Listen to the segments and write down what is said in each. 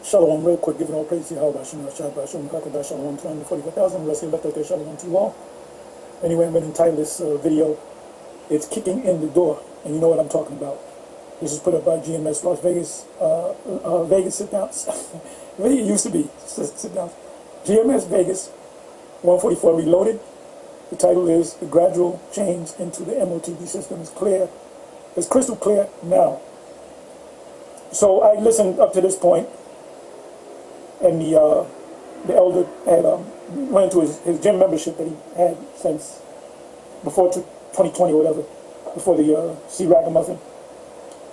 Shalom, real quick, giving all praise to Yahweh, Shalom, Shalom, Kakada, Shalom, 244,000, rest of left out there, Shalom to you all. Anyway, I'm going to entitle this video, It's Kicking in the Door, and you know what I'm talking about. This is put up by GMS Las Vegas, Vegas sit-downs. It used to be sit-downs. GMS Vegas, 144 Reloaded. The title is, The Gradual Change into the MOTB System is Clear. It's crystal clear now. So I listened up to this point, and the elder had went into his gym membership that he had since before 2020 or whatever, before the C Ragamuffin.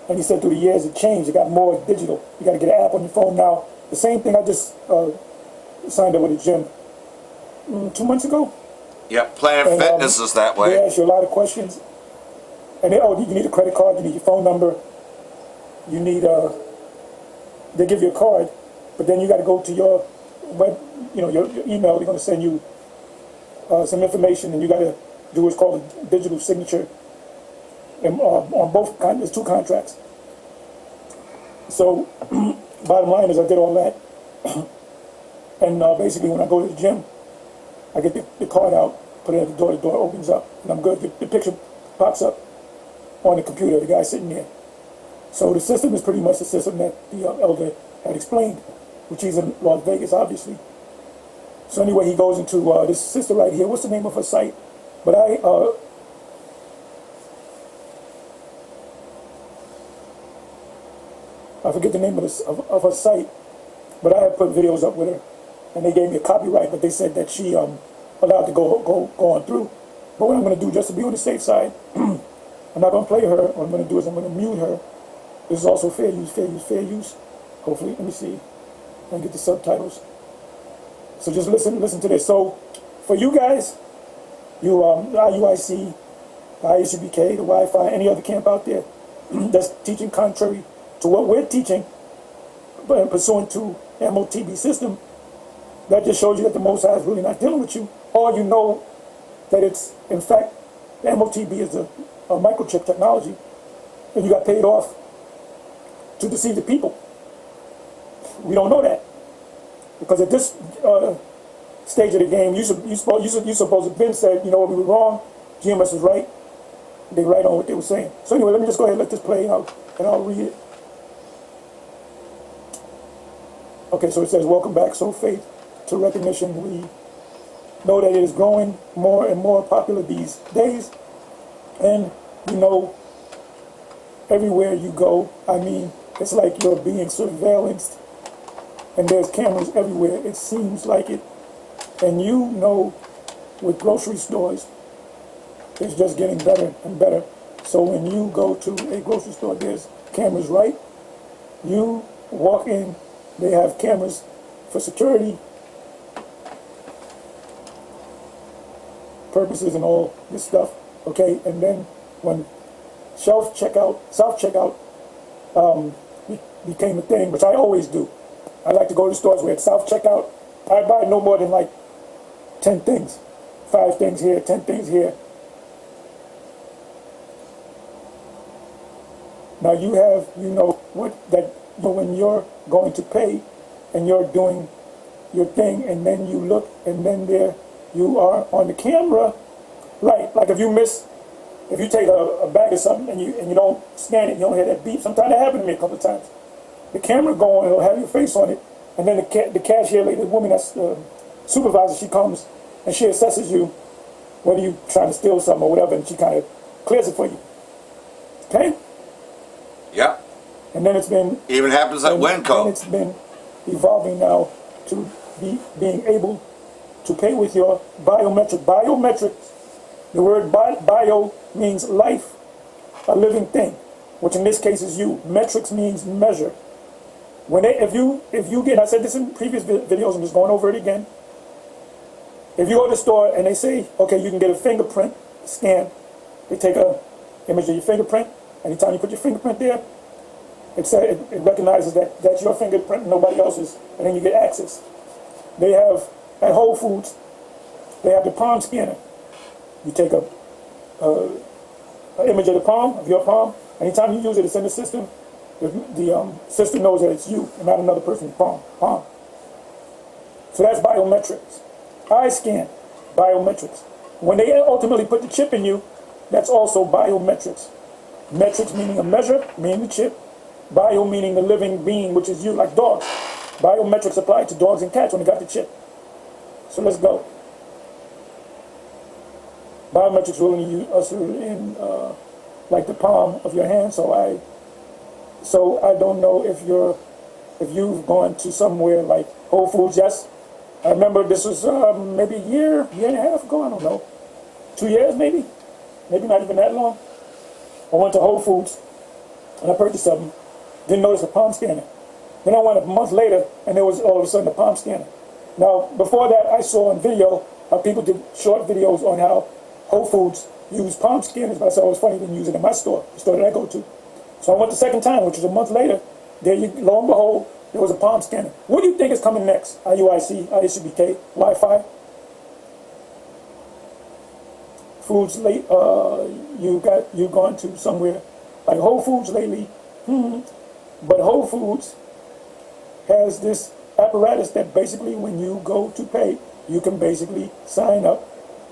And he said through the years it changed. It got more digital. You got to get an app on your phone now. The same thing I just signed up with a gym 2 months ago. Yep, Planet Fitness is that way. They ask you a lot of questions. And you need a credit card, you need your phone number, you need they give you a card, but then you got to go to your web, your email. They're going to send you some information, and you got to do what's called a digital signature. And on both there's 2 contracts. So bottom line is I did all that, and basically when I go to the gym, I get the card out, put it at the door opens up, and I'm good. The picture pops up on the computer, the guy sitting there. So the system is pretty much the system that the elder had explained, which he's in Las Vegas, obviously. So anyway, he goes into this sister right here. What's the name of her site? But I forget the name of her site, but I had put videos up with her, and they gave me a copyright, but they said that she allowed to go on through. But what I'm going to do, just to be on the safe side, I'm not going to play her. What I'm going to do is I'm going to mute her. This is also fair use. Hopefully, let me see. I get the subtitles. So just listen to this. So for you guys, the IUIC, the ISUBK, the Wi-Fi, any other camp out there that's teaching contrary to what we're teaching, but pursuant to MOTB system, that just shows you that the Most High is really not dealing with you, or you know that it's, in fact, the MOTB is a microchip technology, and you got paid off to deceive the people. We don't know that, because at this stage of the game, you supposed to have been said, you know what, we were wrong, GMS was right, they right on what they were saying. So anyway, let me just go ahead and let this play out, and I'll read it. Okay, so it says, welcome back, so faith to recognition. We know that it is growing more and more popular these days, and you know, everywhere you go, I mean, it's like you're being surveillanced, and there's cameras everywhere, it seems like it. And you know, with grocery stores, it's just getting better and better. So when you go to a grocery store, there's cameras, right? You walk in, they have cameras for security purposes and all this stuff, okay? And then when self-checkout became a thing, which I always do. I like to go to stores where it's self-checkout. I buy no more than like 10 things. 5 things here, 10 things here. Now but when you're going to pay and you're doing your thing, and then you look, and then there you are on the camera, right? Like if you take a bag of something and you don't scan it, you don't hear that beep. Sometimes that happened to me a couple of times. The camera going, it'll have your face on it, and then the cashier lady, the woman that's the supervisor, she comes and she assesses you whether you trying to steal something or whatever, and she kind of clears it for you. Okay? Yeah. And then it's been even happens at Winco. And it's been evolving now to being able to pay with your biometrics. The word bio means life, a living thing, which in this case is you. Metrics means measure. If you get, I said this in previous videos, I'm just going over it again. If you go to the store and they say, okay, you can get a fingerprint scan, they take a image of your fingerprint. Anytime you put your fingerprint there, it recognizes that that's your fingerprint and nobody else's, and then you get access. They have, at Whole Foods, they have the palm scanner. You take an image of the palm, of your palm. Anytime you use it, it's in the system. the system knows that it's you and not another person's palm. So that's biometrics. Eye scan, biometrics. When they ultimately put the chip in you, that's also biometrics. Metrics meaning a measure, meaning the chip. Bio meaning the living being, which is you, like dogs. Biometrics apply to dogs and cats when they got the chip. So let's go. Biometrics will usher in like the palm of your hand. So I don't know if you've gone to somewhere like Whole Foods. Yes, I remember this was maybe a year and a half ago. I don't know, 2 years maybe not even that long. I went to Whole Foods and I purchased something. Didn't notice the palm scanner. Then I went a month later and there was all of a sudden a palm scanner. Now before that I saw on video how people did short videos on how Whole Foods use palm scanners, but I thought it was funny they didn't use it in my store, the store that I go to. So I went the second time, which was a month later. Lo and behold, there was a palm scanner. What do you think is coming next? IUIC, ISUBK, Wi-Fi? Foods late, you gone to somewhere like Whole Foods lately, but Whole Foods has this apparatus that basically when you go to pay, you can basically sign up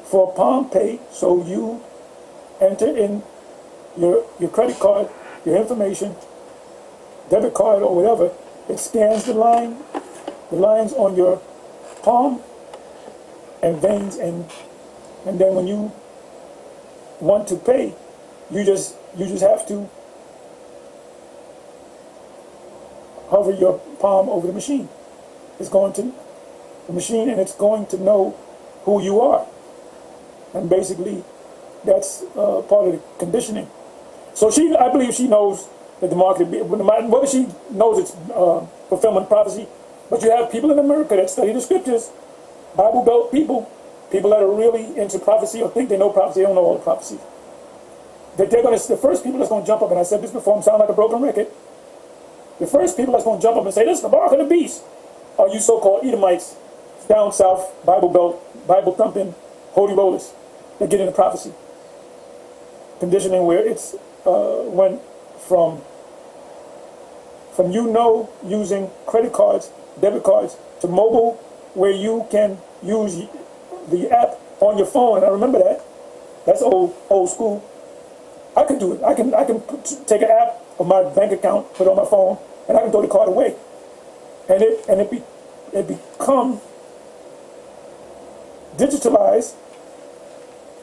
for Palm Pay. So you enter in your credit card, your information, debit card or whatever. It scans the lines on your palm and veins, and then when you want to pay, you just have to hover your palm over the machine. It's going to the machine and it's going to know who you are. And basically that's part of the conditioning. So I believe she knows that the market, whether she knows it's fulfillment prophecy, but you have people in America that study the scriptures, Bible Belt people that are really into prophecy or think they know prophecy, they don't know all the prophecies. That the first people that's going to jump up, and I said this before, I'm sounding like a broken record, the first people that's going to jump up and say, this is the mark of the beast, are you so-called Edomites, down south, Bible Belt, Bible thumping, holy rollers, that get into prophecy. Conditioning where it's went from using credit cards, debit cards, to mobile, where you can use the app on your phone. And I remember that. That's old school. I can do it. I can take an app of my bank account, put it on my phone, and I can throw the card away. And it become digitalized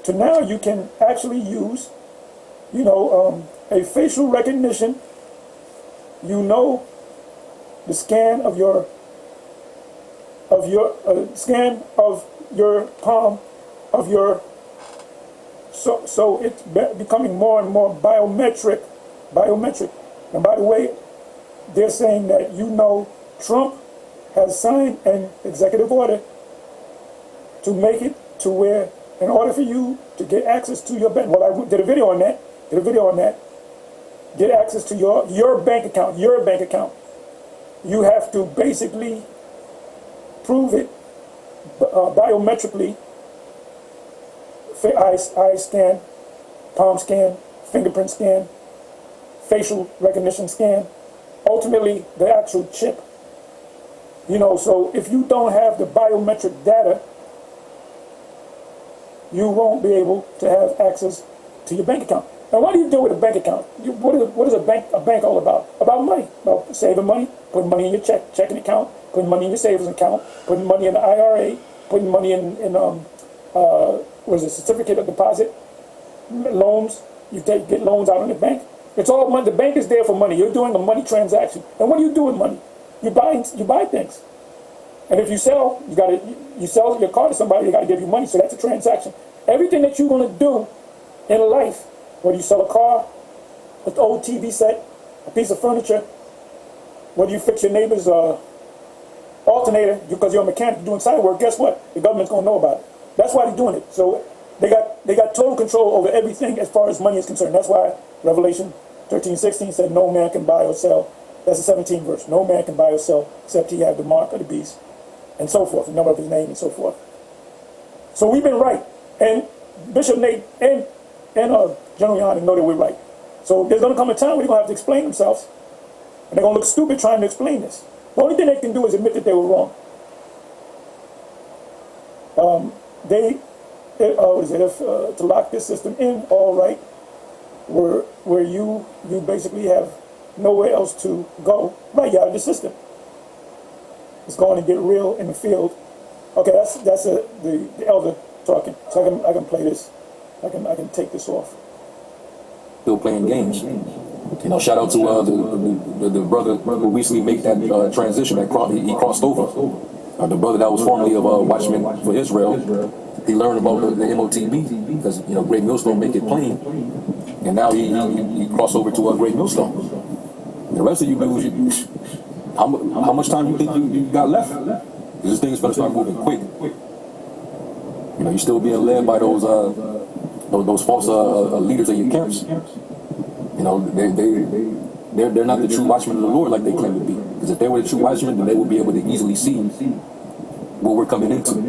to now you can actually use, a facial recognition. The scan of your scan of your palm of your. So it's becoming more and more biometric. And by the way, they're saying that Trump has signed an executive order to make it to where, in order for you to get access to your bank, well, I did a video on that. Get access to your bank account. You have to basically prove it biometrically. Eye scan, palm scan, fingerprint scan, facial recognition scan, ultimately the actual chip. So if you don't have the biometric data, you won't be able to have access to your bank account. Now, what do you do with a bank account? What is a bank all about? About money, about saving money, putting money in your checking account, putting money in your savings account, putting money in the IRA, putting money in certificate of deposit, loans. You get loans out in the bank. It's all money. The bank is there for money. You're doing a money transaction. And what do you do with money? You buy things. And if you sell, you sell your car to somebody, they got to give you money. So that's a transaction. Everything that you're going to do in life, whether you sell a car, an old TV set, a piece of furniture, whether you fix your neighbor's alternator because you're a mechanic doing side work, guess what? The government's going to know about it. That's why they're doing it. So they got total control over everything as far as money is concerned. That's why Revelation 13:16 said no man can buy or sell. That's the 17th verse. No man can buy or sell except he have the mark of the beast, and so forth, the number of his name, and so forth. So we've been right, and Bishop Nate and General Yanni know that we're right. So there's going to come a time where they're going to have to explain themselves, And they're going to look stupid trying to explain this. The only thing they can do is admit that they were wrong. To lock this system in, all right, where you basically have nowhere else to go, right, you're out of the system. It's going to get real in the field. Okay, that's the elder talking. So I can play this. I can take this off. Still playing games. You know, shout out to the brother who recently made that transition. He crossed over. The brother that was formerly of Watchman for Israel. He learned about the MOTB because, you know, Great Millstone make it plain, and now he crossed over to a Great Millstone. The rest of you dudes, how much time you think you got left? Because this thing is going to start moving quick. You know, you're still being led by those false leaders of your camps. You know, they're not the true watchmen of the Lord like they claim to be. Because if they were the true watchmen, then they would be able to easily see what we're coming into.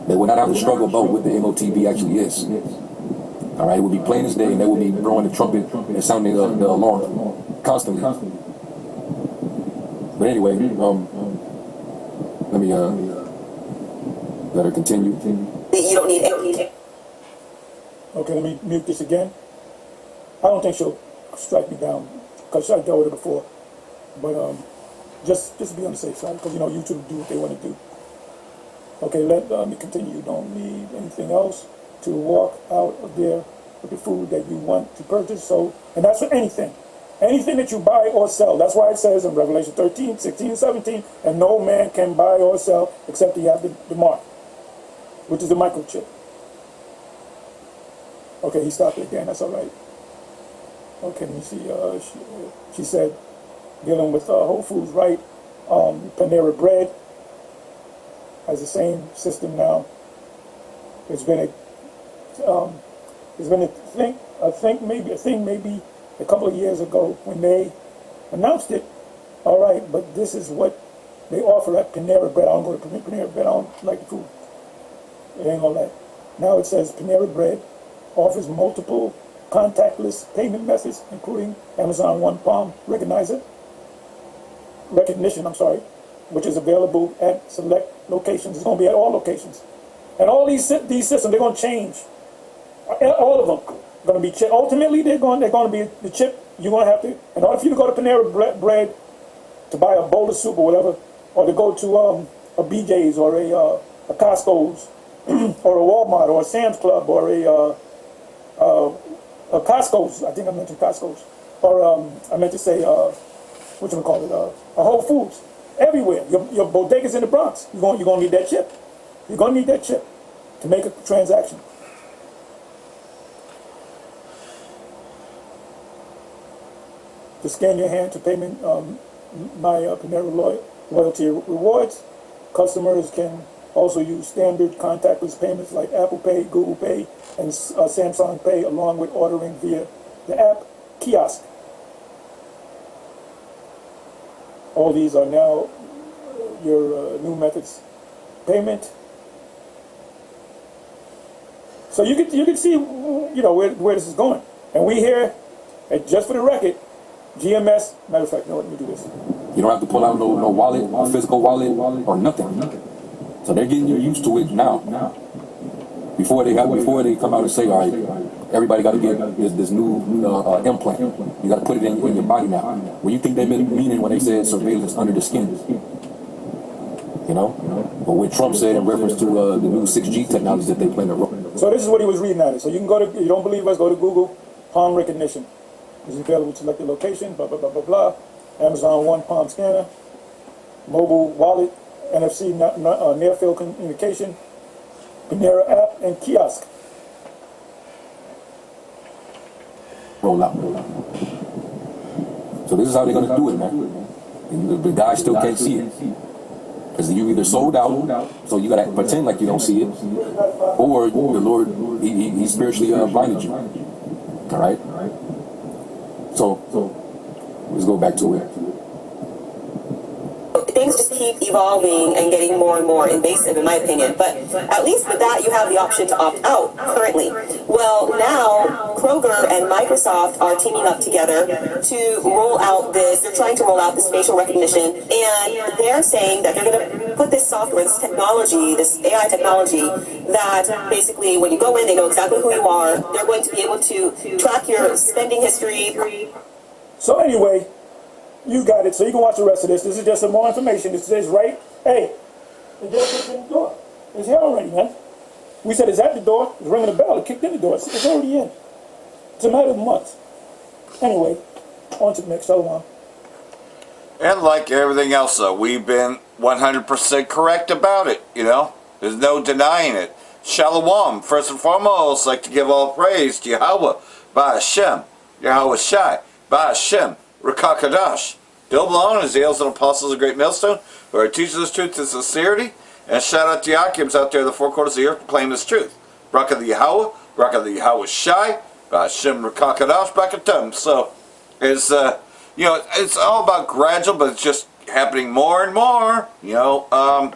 They would not have to struggle about what the MOTB actually is. All right, it would be plain as day, and they would be blowing the trumpet and sounding the alarm constantly. But anyway, let me let her continue. You don't need it. Okay, let me mute this again. I don't think she'll strike me down because I dealt with it before. But just be on the safe side because, you know, YouTube do what they want to do. Okay, let me continue. You don't need anything else to walk out of there with the food that you want to purchase. So, and that's for anything. Anything that you buy or sell. That's why it says in Revelation 13, 16, and 17, and no man can buy or sell except he have the mark, which is the microchip. Okay, he stopped it again. That's all right. Okay, let me see. She said, dealing with Whole Foods, right? Panera Bread has the same system now. There's been a thing maybe a couple of years ago when they announced it. All right, but this is what they offer at Panera Bread. I don't go to Panera Bread. I don't like the food. It ain't all that. Now it says Panera Bread offers multiple contactless payment methods, including Amazon One Palm recognition, which is available at select locations. It's going to be at all locations. And all these systems, they're going to change. All of them going to be chip. Ultimately, they're going to be the chip. You're going to have to, in order for you to go to Panera Bread to buy a bowl of soup or whatever, or to go to a BJ's or a Costco's or a Walmart or a Sam's Club or a Costco's. I think I mentioned Costco's. Or I meant to say, what you call it? A Whole Foods. Everywhere. Your bodegas in the Bronx. You're going to need that chip. You're going to need that chip to make a transaction. To scan your hand to payment, my Panera Loyalty Rewards. Customers can also use standard contactless payments like Apple Pay, Google Pay, and Samsung Pay, along with ordering via the app kiosk. All these are now your new methods payment. So you can see, you know, where this is going. And we here, just for the record, GMS. Matter of fact, no, let me do this. You don't have to pull out no wallet, no physical wallet, or nothing. So they're getting you used to it now. Before they come out and say, all right, everybody got to get this new implant. You got to put it in your body now. What do you think they meaning when they said surveillance under the skin? You know? But what Trump said in reference to the new 6G technology that they plan to run. So this is what he was reading at it. So you can go to, you don't believe us, go to Google, palm recognition. It's available to select the location, blah, blah, blah, blah, blah. Amazon One Palm Scanner, mobile wallet, NFC near field communication, Panera app, and kiosk. Roll out. So this is how they're going to do it, man. And the guy still can't see it. Because you either sold out, so you got to pretend like you don't see it, or the Lord, he spiritually blinded you. All right? So let's go back to it. Things to see keep evolving and getting more and more invasive, in my opinion. But at least with that, you have the option to opt out currently. Well, now Kroger and Microsoft are teaming up together to roll out this. They're trying to roll out this facial recognition, and they're saying that they're going to put this software, this technology, this AI technology, that basically when you go in, they know exactly who you are. They're going to be able to track your spending history. So anyway, you got it. So you can watch the rest of this. This is just some more information. It says right, hey, it just kicked in the door. It's here already, man. We said it's at the door. It's ringing the bell. It kicked in the door. It's already in. It's a matter of months. Anyway, on to the next. So long. And like everything else, though, we've been 100% correct about it, you know? There's no denying it. Shalom, first and foremost, like to give all praise to Yahweh, Ba'Hashem, Yahweh Shai, Ba'Hashem, Rakakadash. Bill Malone, his ales and apostles of Great Millstone, who are teaching this truth in sincerity. And shout out to Yakims out there in the four corners of the earth to claim this truth. Braka the Yahweh, Braka the Yahweh Shai, Ba'Hashem, Rakakadash, Brakatum. So, it's, you know, it's all about gradual, but it's just happening more and more, you know,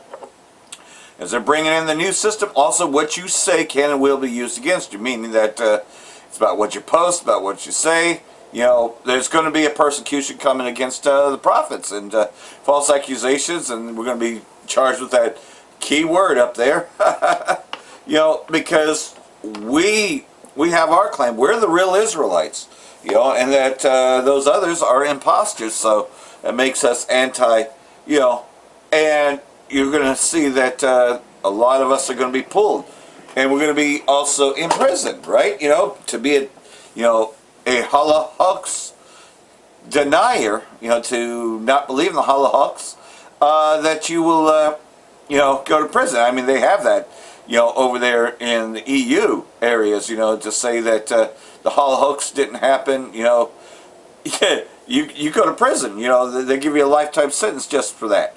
as they're bringing in the new system. Also, what you say can and will be used against you, meaning that it's about what you post, about what you say. You know, there's going to be a persecution coming against the prophets and false accusations, and we're going to be charged with that key word up there. You know, because we have our claim. We're the real Israelites, you know, and that those others are imposters. So it makes us anti, you know, and you're going to see that a lot of us are going to be pulled, and we're going to be also imprisoned, right? You know, to be a, you know, a halachos denier, you know, to not believe in the halachos, that you will, you know, go to prison. I mean, they have that, you know, over there in the EU areas, you know, to say that the halachos didn't happen, you know, yeah, you go to prison, you know, they give you a lifetime sentence just for that,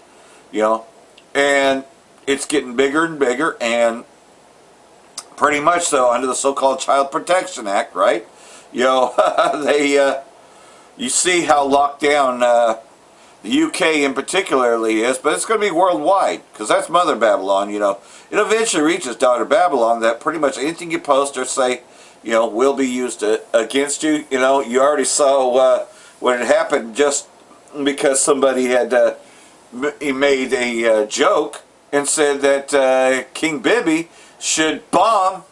you know. And it's getting bigger and bigger, and pretty much so under the so-called Child Protection Act, right? You know, you see how locked down the UK in particularly is, but it's going to be worldwide, because that's Mother Babylon, you know. It eventually reaches Daughter Babylon, that pretty much anything you post or say, you know, will be used against you. You know, you already saw when it happened just because somebody had he made a joke and said that King Bibi should bomb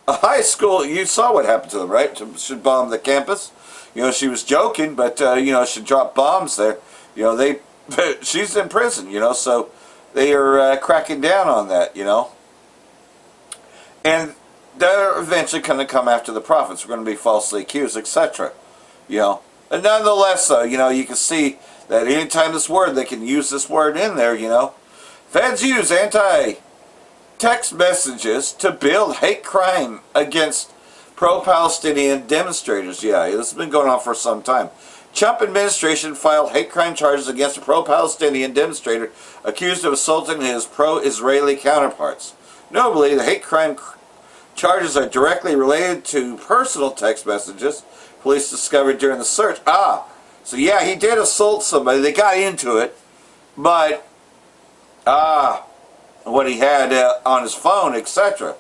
a high school. You saw what happened to them, right? Should bomb the campus. You know, she was joking, but you know, should drop bombs there. You know, she's in prison. You know, so they are cracking down on that. You know, and they're eventually going to come after the prophets. We're going to be falsely accused, etc. You know, and nonetheless, though, you know, you can see that anytime this word, they can use this word in there, you know. Feds use anti-text messages to build hate crime against pro-Palestinian demonstrators. Yeah, this has been going on for some time. Trump administration filed hate crime charges against a pro-Palestinian demonstrator accused of assaulting his pro-Israeli counterparts. Notably, the hate crime charges are directly related to personal text messages police discovered during the search. So yeah, he did assault somebody. They got into it, but what he had on his phone, etc.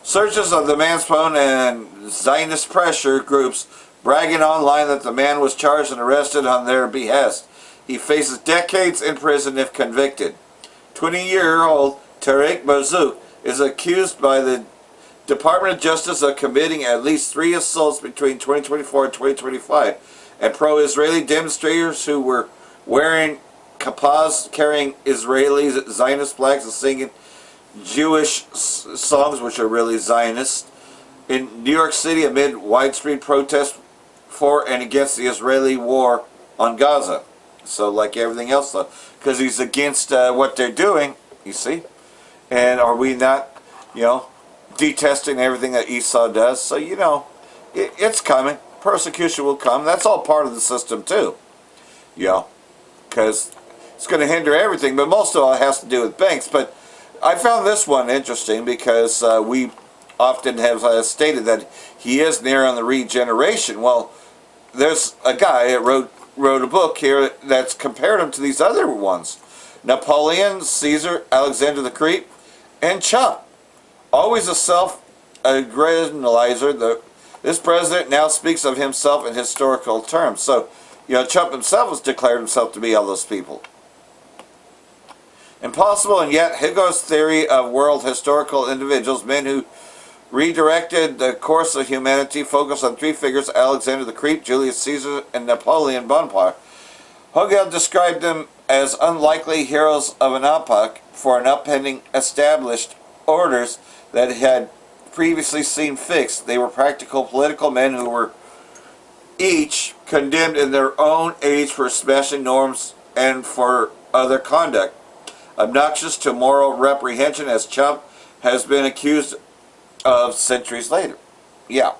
Searches of the man's phone and Zionist pressure groups bragging online that the man was charged and arrested on their behest. He faces decades in prison if convicted. 20-year-old Tarek Marzouk is accused by the Department of Justice of committing at least 3 assaults between 2024 and 2025. And pro-Israeli demonstrators who were wearing kippas, carrying Israeli Zionist flags and singing Jewish songs, which are really Zionist, in New York City amid widespread protests for and against the Israeli war on Gaza. So like everything else, though, because he's against what they're doing, you see. And are we not, you know, detesting everything that Esau does? So, you know, it's coming. Persecution will come. That's all part of the system too, you know, because it's going to hinder everything, but most of it has to do with banks. But I found this one interesting because we often have stated that he is near on the regeneration. Well, there's a guy that wrote a book here that's compared him to these other ones. Napoleon, Caesar, Alexander the Great, and Trump. Always a self-aggrandizer, this president now speaks of himself in historical terms. So, Trump himself has declared himself to be all those people. Impossible, and yet Hegel's theory of world historical individuals, men who redirected the course of humanity, focused on three figures: Alexander the Great, Julius Caesar, and Napoleon Bonaparte. Hegel described them as unlikely heroes of an epoch for an upending established orders that had previously seemed fixed. They were practical political men who were each condemned in their own age for smashing norms and for other conduct, obnoxious to moral reprehension, as Trump has been accused of centuries later. Yeah.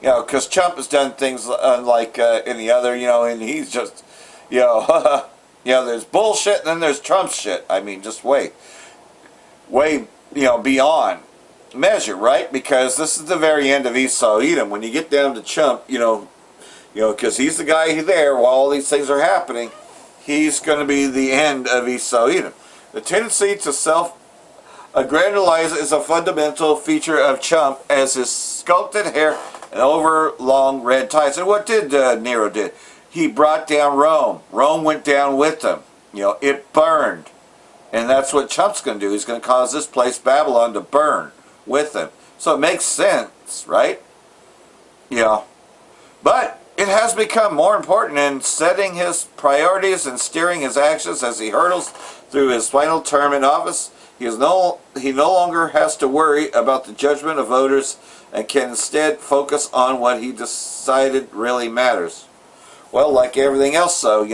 Because Trump has done things unlike any other, and he's just, there's bullshit and then there's Trump shit. I mean, just way, beyond measure, right? Because this is the very end of Esau Edom. When you get down to Trump, because he's the guy there while all these things are happening, he's going to be the end of Esau Edom. The tendency to self-aggrandize is a fundamental feature of Trump, as his sculpted hair and overlong red ties. And what did Nero did? He brought down Rome. Rome went down with him. It burned. And that's what Trump's going to do. He's going to cause this place, Babylon, to burn with him. So it makes sense, right? But it has become more important in setting his priorities and steering his actions as he hurtles through his final term in office. He no longer has to worry about the judgment of voters and can instead focus on what he decided really matters. Well, like everything else, though,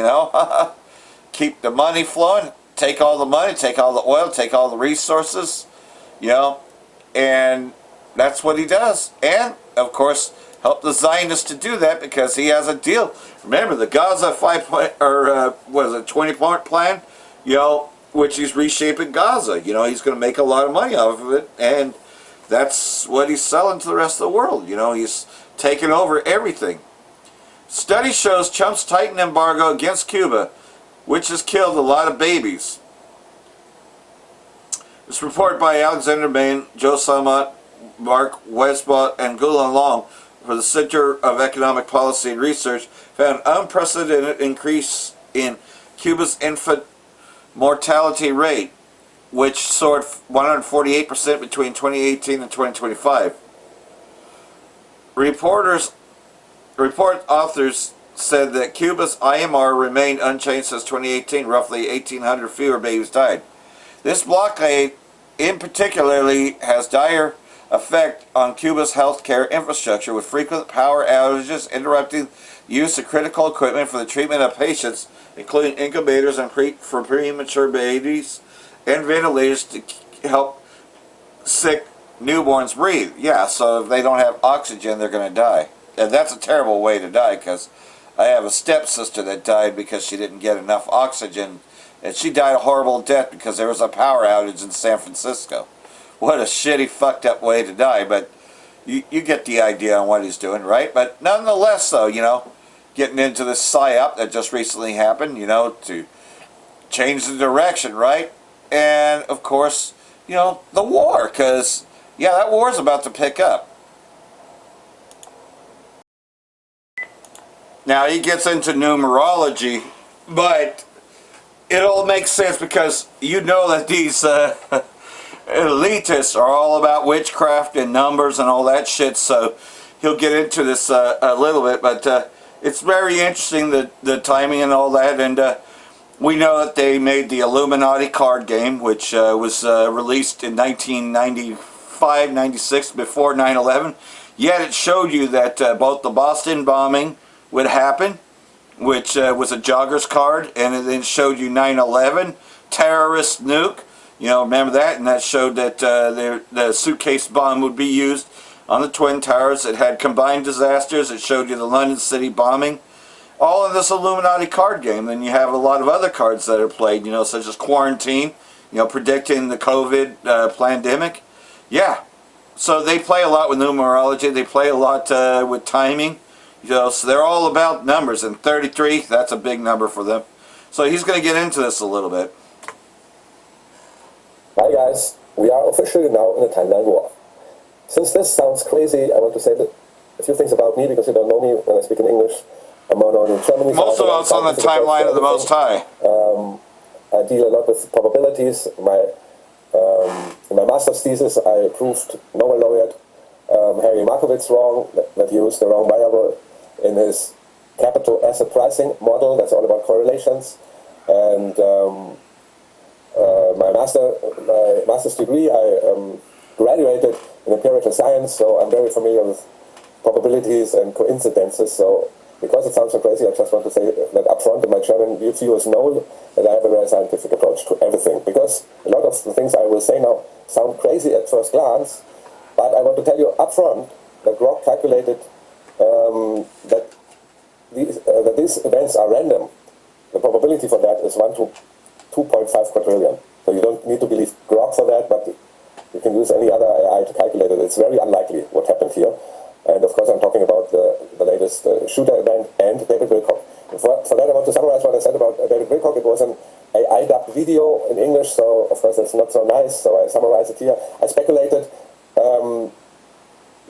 keep the money flowing, take all the money, take all the oil, take all the resources, and that's what he does. And, of course, help the Zionists to do that because he has a deal. Remember, the Gaza 20-point plan, which he's reshaping Gaza. He's going to make a lot of money off of it, and that's what he's selling to the rest of the world. He's taking over everything. Study shows Trump's tightened embargo against Cuba, which has killed a lot of babies. This report by Alexander Bain, Joe Salmont, Mark Westbott, and Gulan Long for the Center of Economic Policy and Research found an unprecedented increase in Cuba's infant mortality rate, which soared 148% between 2018 and 2025. Report authors said that Cuba's IMR remained unchanged since 2018. Roughly 1,800 fewer babies died. This blockade, in particularly, has dire effect on Cuba's healthcare infrastructure, with frequent power outages interrupting use of critical equipment for the treatment of patients, including incubators and for premature babies, and ventilators to help sick newborns breathe. Yeah, so if they don't have oxygen, they're going to die. And that's a terrible way to die, because I have a stepsister that died because she didn't get enough oxygen, and she died a horrible death because there was a power outage in San Francisco. What a shitty, fucked up way to die, but you get the idea on what he's doing, right? But nonetheless, though, getting into this psyop that just recently happened, to change the direction, right? And, of course, the war, because, that war's about to pick up. Now, he gets into numerology, but it all makes sense because that these elitists are all about witchcraft and numbers and all that shit, so he'll get into this a little bit, but it's very interesting, the timing and all that, and we know that they made the Illuminati card game, which was released in 1995, 96, before 9/11, yet it showed you that both the Boston bombing would happen, which was a jogger's card, and it then showed you 9/11, terrorist nuke, remember that, and that showed that the suitcase bomb would be used on the Twin Towers. It had combined disasters. It showed you the London City bombing, all in this Illuminati card game. Then you have a lot of other cards that are played, such as Quarantine, predicting the COVID pandemic. Yeah, so they play a lot with numerology. They play a lot with timing. So they're all about numbers, and 33, that's a big number for them. So he's going to get into this a little bit. Hi guys, we are officially now in a timeline war. Since this sounds crazy, I want to say a few things about me because you don't know me when I speak in English. I'm more known in Germany. Most of us on the timeline of the Most High. I deal a lot with probabilities. In my master's thesis, I proved Nobel laureate Harry Markowitz wrong, that he used the wrong variable in his capital asset pricing model. That's all about correlations. And my master's degree, I graduated in empirical science, so I'm very familiar with probabilities and coincidences. So because it sounds so crazy, I just want to say that up front, my German viewers know that I have a very scientific approach to everything. Because a lot of the things I will say now sound crazy at first glance, but I want to tell you up front that Grok calculated that these events are random. The probability for that is 1 to 2.5 quadrillion. So you don't need to believe Grok for that, but you can use any other AI to calculate it. It's very unlikely what happened here. And of course I'm talking about the latest shooter event and David Wilcock. For that I want to summarize what I said about David Wilcock. It was an AI dubbed video in English, so of course it's not so nice, so I summarize it here. I speculated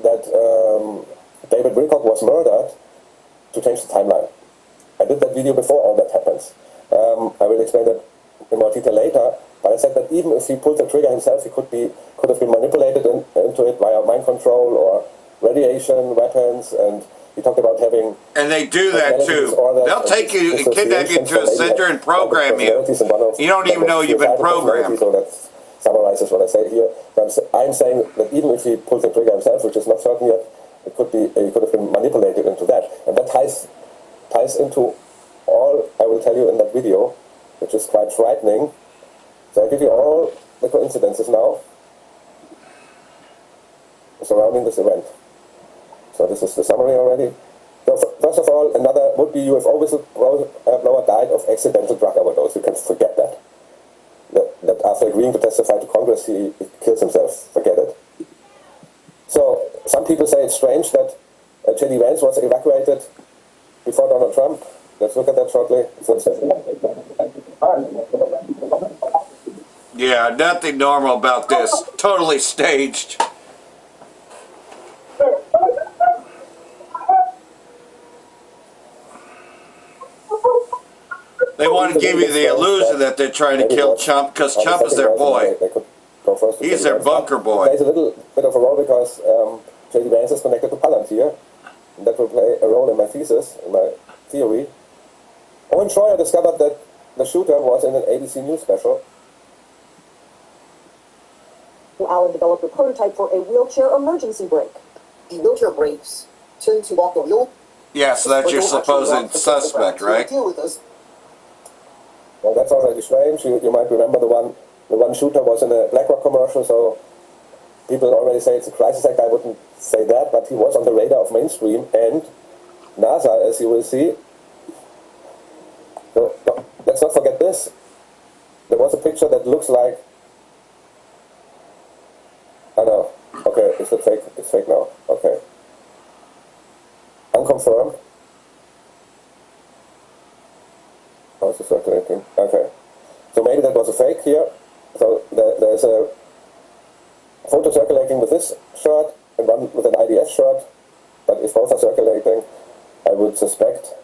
that David Wilcock was murdered to change the timeline. I did that video before all that happens. I will explain that in more detail later, but I said that even if he pulled the trigger himself, he could have been manipulated into it via mind control or radiation weapons, and he talked about having... And they do that too. They'll take you and kidnap you to a center and program you. You don't even know you've been programmed. So that summarizes what I say here. I'm saying that even if he pulled the trigger himself, which is not certain yet, he could have been manipulated into that. And that ties into all I will tell you in that video, which is quite frightening. So I give you all the coincidences now surrounding this event. So this is the summary already. So first of all, another would-be UFO whistleblower died of accidental drug overdose. You can forget that. That after agreeing to testify to Congress, he kills himself. Forget it. So some people say it's strange that J.D. Vance was evacuated before Donald Trump. Let's look at that shortly. Yeah, nothing normal about this. Totally staged. They want to give you the illusion that they're trying to kill Trump because Trump is their boy. He's their bunker boy. Plays a little bit of a role because J.D. Vance is connected to Palantir. And that will play a role in my thesis, in my theory. Owen Schroyer discovered that the shooter was in an ABC News special. Allen developed a prototype for a wheelchair emergency brake. The wheelchair brakes tend to lock the wheel. Yeah, so that's your supposed suspect, right? Deal with this. Well, that's already strange. You might remember the one shooter was in a BlackRock commercial, so people already say it's a crisis act. I wouldn't say that, but he was on the radar of mainstream and NASA, as you will see. So let's not forget this. There was a picture that looks like... Oh no. Okay, is it fake? It's fake now. Okay. Unconfirmed. How is it circulating? Okay. So maybe that was a fake here. So there's a photo circulating with this shirt and one with an IDF shirt. But if both are circulating, I would suspect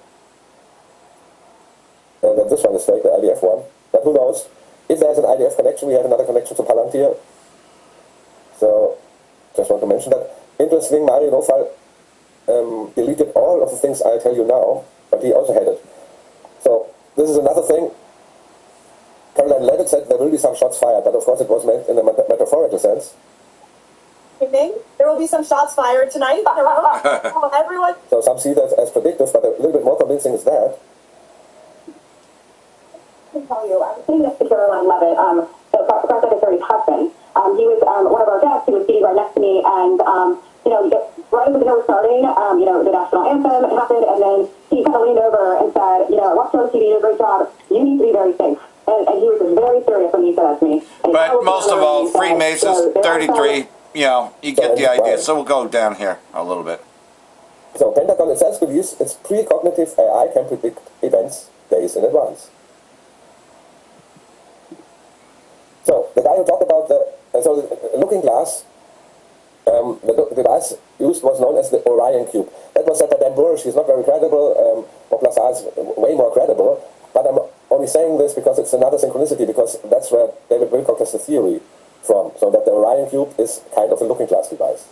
that this one is fake, the IDF one. But who knows? If there's an IDF connection, we have another connection to Palantir. So, just want to mention that. Interesting, Mario Nofal deleted all of the things I tell you now, but he also had it. So, this is another thing. Caroline Levitt said there will be some shots fired, but of course it was meant in a metaphorical sense. Evening. There will be some shots fired tonight. Everyone. So some see that as predictive, but a little bit more convincing is that. I can tell you, I was sitting next to Caroline Levitt, so Professor Secretary's husband. He was one of our guests. He was sitting right next to me, and right when the show was starting, the national anthem happened, and then he kind of leaned over and said, I watched you on TV, you did a great job. You need to be very safe. And he was very serious when he said that to me. And but most of all, Freemasons, 33, you get the idea. So we'll go down here a little bit. So Pentagon itself believes its precognitive AI can predict events days in advance. So the guy who talked about the looking glass, the device used was known as the Orion Cube. That was said by Dan Bursch. He's not very credible. Bob Lazar is way more credible. But I'm only saying this because it's another synchronicity, because that's where David Wilcock has the theory from. So that the Orion Cube is kind of a looking glass device.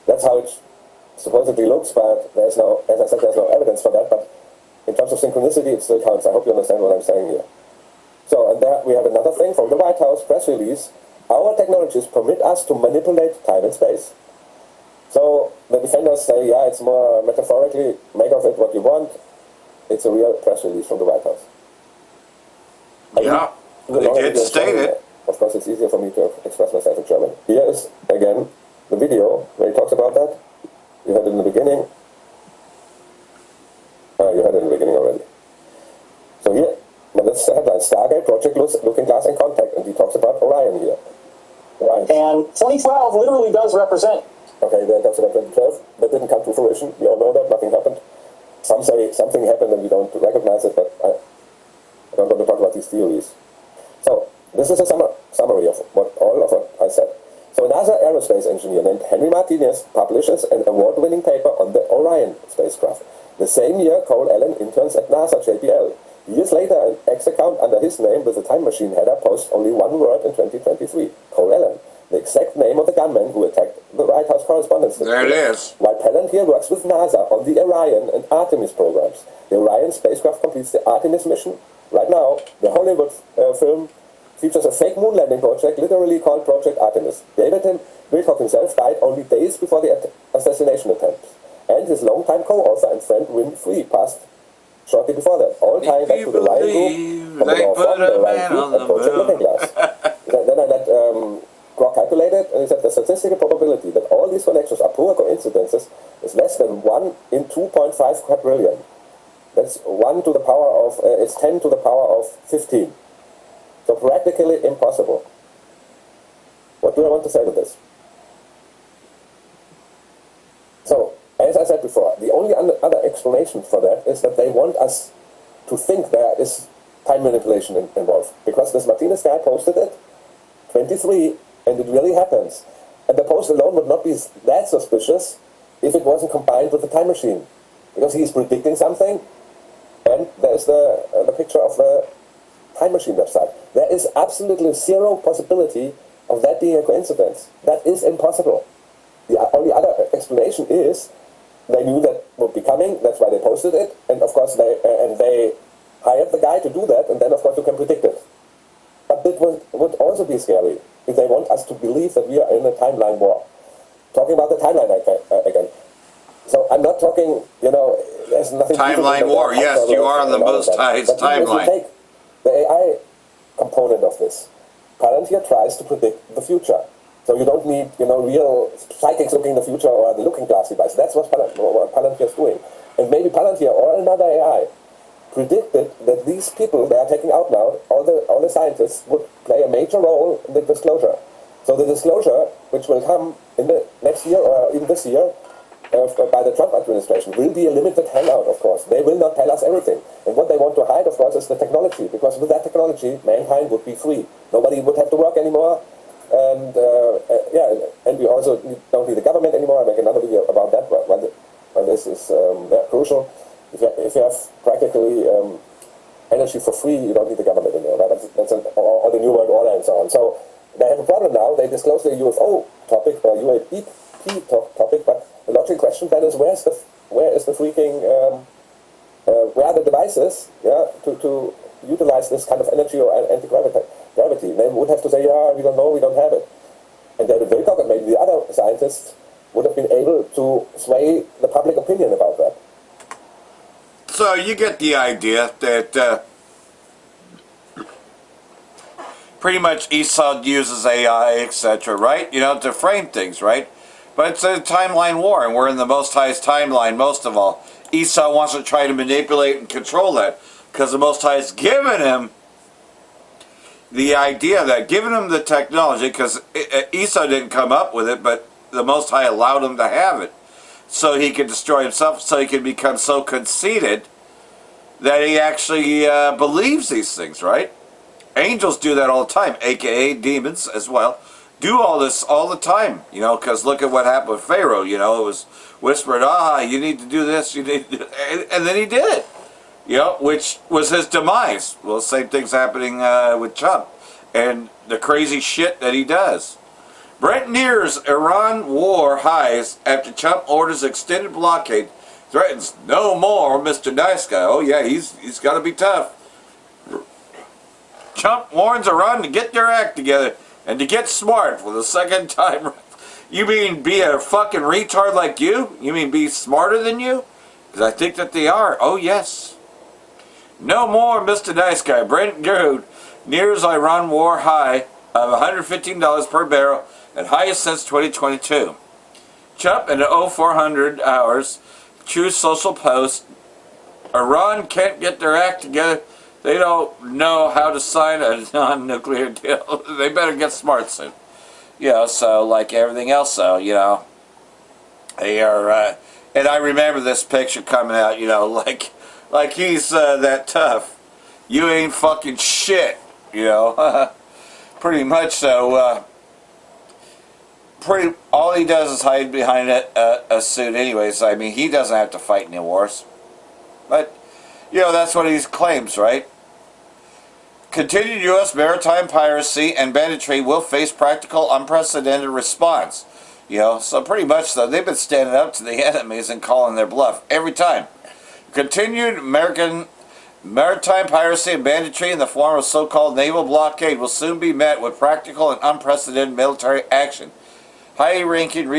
That's how it supposedly looks, but there's no, as I said, there's no evidence for that. But in terms of synchronicity, it still counts. I hope you understand what I'm saying here. So, and there we have another thing from the White House press release. Our technologies permit us to manipulate time and space. So the defenders say, yeah, it's more metaphorically, make of it what you want. It's a real press release from the White House. Yeah, they did state it. Of course, it's easier for me to express myself in German. Here is, again, the video where he talks about that. You heard it in the beginning. You heard it in the beginning already. So here, but that's the headline, Stargate, Project Looking Glass and Contact. And he talks about Orion here. Orion. And 2012 literally does represent. Okay, that talks about 2012. That didn't come to fruition. We all know that. Nothing happened. Some say something happened and we don't recognize it, but I don't want to talk about these theories. So, this is a summary of all of what I said. So, a NASA aerospace engineer named Henry Martinez publishes an award-winning paper on the Orion spacecraft. The same year, Cole Allen interns at NASA JPL. Years later, an X account under his name with a time machine header posts only one word in 2023, Cole Allen, the exact name of the gunman who attacked the White House Correspondents' Center. There it is. While Palantir works with NASA on the Orion and Artemis programs. The Orion spacecraft completes the Artemis mission. Right now, the Hollywood film features a fake moon landing project, literally called Project Artemis. David Wilcock himself died only days before the assassination attempt. And his longtime co-author and friend Win Free passed shortly before that. All tying back to the Orion Group, from the North Front, the Orion Group, and Project Looking Glass. Then I let Grok calculate it, and he said the statistical probability that all these connections are pure coincidences is less than 1 in 2.5 quadrillion. That's 1 to the power of, it's 10 to the power of 15. So practically impossible. What do I want to say to this? So, as I said before, the only other explanation for that is that they want us to think there is time manipulation involved. Because this Martinez guy posted it, 23, and it really happens. And the post alone would not be that suspicious if it wasn't combined with the time machine. Because he's predicting something, and there's the picture of the time machine website. There is absolutely zero possibility of that being a coincidence. That is impossible. The only other explanation is they knew that would be coming, that's why they posted it, and of course they hired the guy to do that, and then of course you can predict it. But it would also be scary if they want us to believe that we are in a timeline war. Talking about the timeline again. So I'm not talking, there's nothing... Timeline war, yes, you are on the most highest timeline. If you take the AI component of this, Palantir tries to predict the future. So you don't need, real psychics looking in the future or the looking glass device. That's what Palantir is doing. And maybe Palantir or another AI predicted that these people they are taking out now, all the scientists, would play a major role in the disclosure. So the disclosure, which will come in the next year or even this year, by the Trump administration, will be a limited hangout, of course. They will not tell us everything. And what they want to hide, of course, is the technology. Because with that technology, mankind would be free. Nobody would have to work anymore. And and we also don't need the government anymore. I'll make another video about that, when this is crucial. If you have practically energy for free, you don't need the government anymore. Right? That's or the New World Order and so on. So they have a problem now. They disclose the UFO topic or UAP topic, but the logical question then is where is the freaking where are the devices to utilize this kind of energy or anti-gravity? They would have to say, we don't know, we don't have it. And David Wilcock and maybe the other scientists would have been able to sway the public opinion about that. So you get the idea that pretty much Esau uses AI, etc., right? To frame things, right? But it's a timeline war, and we're in the most highest timeline most of all. Esau wants to try to manipulate and control that, because the Most High has given him the idea that, given him the technology, because Esau didn't come up with it, but the Most High allowed him to have it, so he could destroy himself, so he could become so conceited that he actually believes these things, right? angels do that all the time, aka demons as well. Do all this all the time, you know, because look at what happened with Pharaoh, you know, it was whispered, you need to do this, you need to do, and then he did it, you know, which was his demise. Well, the same thing's happening with Trump and the crazy shit that he does. Brent nears Iran war highs after Trump orders extended blockade, threatens no more Mr. Nice Guy. Oh yeah, he's got to be tough. Trump warns Iran to get their act together and to get smart for the second time. You mean be a fucking retard like you? You mean be smarter than you? Because I think that they are. Oh yes. No more Mr. Nice Guy. Brent crude nears Iran war high of $115 per barrel and highest since 2022. Trump in 0400 hours. True Social Post. Iran can't get their act together. They don't know how to sign a non-nuclear deal. They better get smart soon. You know, so like everything else, so, you know, they are, and I remember this picture coming out, you know, like he's that tough. You ain't fucking shit, you know. Pretty much so, all he does is hide behind a suit anyways. I mean, he doesn't have to fight any wars. But, you know, that's what he claims, right? Continued U.S. maritime piracy and banditry will face practical, unprecedented response. You know, so pretty much, though, they've been standing up to the enemies and calling their bluff every time. Continued American maritime piracy and banditry in the form of so-called naval blockade will soon be met with practical and unprecedented military action. High-ranking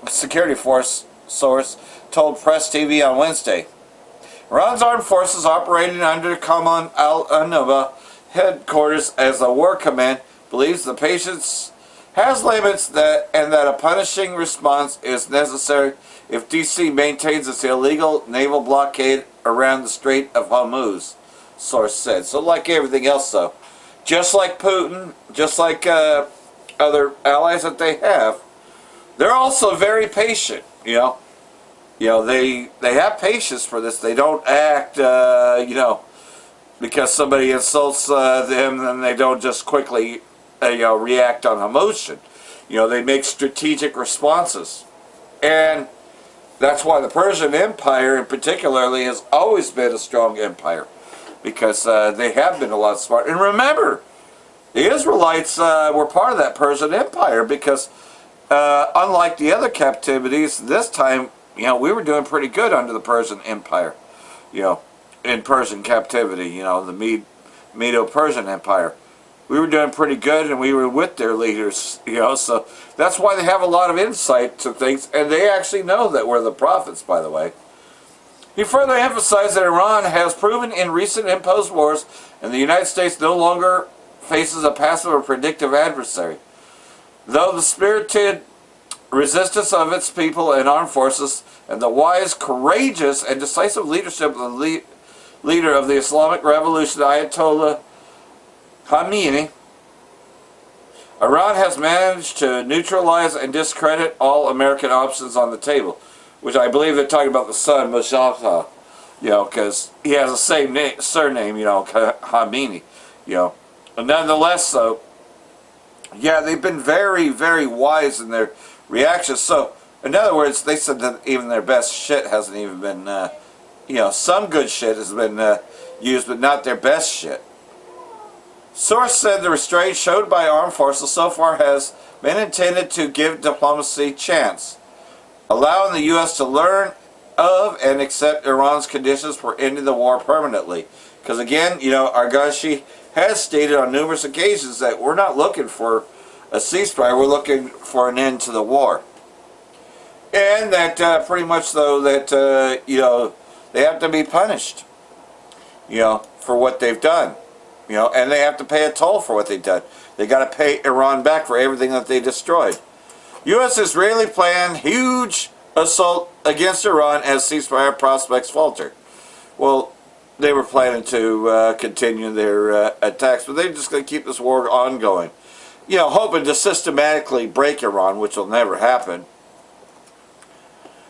security force source told Press TV on Wednesday. Iran's armed forces operating under Command al-Nuba headquarters as a war command believes the patience has limits and that a punishing response is necessary if DC maintains its illegal naval blockade around the Strait of Hormuz, source said. So like everything else though, just like Putin, just like other allies that they have, they're also very patient, you know. You know, they have patience for this. They don't act, you know, because somebody insults them, then they don't just quickly, you know, react on emotion. You know, they make strategic responses. And that's why the Persian Empire, in particularly, has always been a strong empire. Because they have been a lot smart. And remember, the Israelites were part of that Persian Empire because, unlike the other captivities, this time, you know, we were doing pretty good under the Persian Empire, you know, in Persian captivity, you know, the Medo-Persian Empire. We were doing pretty good and we were with their leaders, you know, so that's why they have a lot of insight to things, and they actually know that we're the prophets, by the way. He further emphasized that Iran has proven in recent imposed wars and the United States no longer faces a passive or predictive adversary. Though the spirited resistance of its people and armed forces, and the wise, courageous, and decisive leadership of the leader of the Islamic Revolution, Ayatollah Khamenei, Iran has managed to neutralize and discredit all American options on the table, which I believe they're talking about the son, Moshafta, you know, because he has the same surname, you know, Khamenei, you know. But nonetheless, though, yeah, they've been very, very wise in their reactions. So, in other words, they said that even their best shit hasn't even been, you know, some good shit has been used, but not their best shit. Source said the restraint showed by armed forces so far has been intended to give diplomacy chance, allowing the U.S. to learn of and accept Iran's conditions for ending the war permanently. Because again, you know, Arghashi has stated on numerous occasions that we're not looking for a ceasefire, we're looking for an end to the war. And that pretty much, though, that, you know, they have to be punished, you know, for what they've done. You know, and they have to pay a toll for what they've done. They got to pay Iran back for everything that they destroyed. U.S.-Israeli plan huge assault against Iran as ceasefire prospects falter. Well, they were planning to continue their attacks, but they're just going to keep this war ongoing. You know, hoping to systematically break Iran, which will never happen.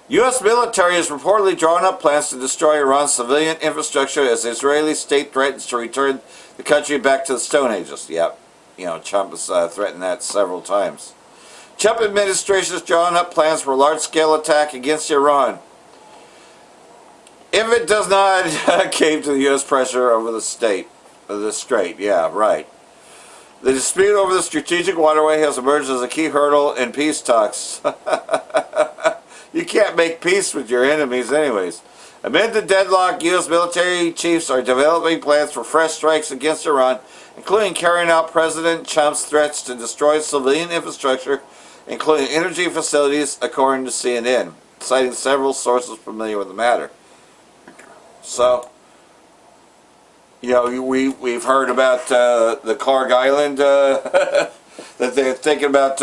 U.S. military has reportedly drawn up plans to destroy Iran's civilian infrastructure as the Israeli state threatens to return the country back to the Stone Ages. Yep, Trump has threatened that several times. Trump administration has drawn up plans for a large-scale attack against Iran if it does not cave to the U.S. pressure over the strait. Yeah, right. The dispute over the strategic waterway has emerged as a key hurdle in peace talks. You can't make peace with your enemies anyways. Amid the deadlock, U.S. military chiefs are developing plans for fresh strikes against Iran, including carrying out President Trump's threats to destroy civilian infrastructure, including energy facilities, according to CNN, citing several sources familiar with the matter. So, we've heard about the Karg Island, that they're thinking about,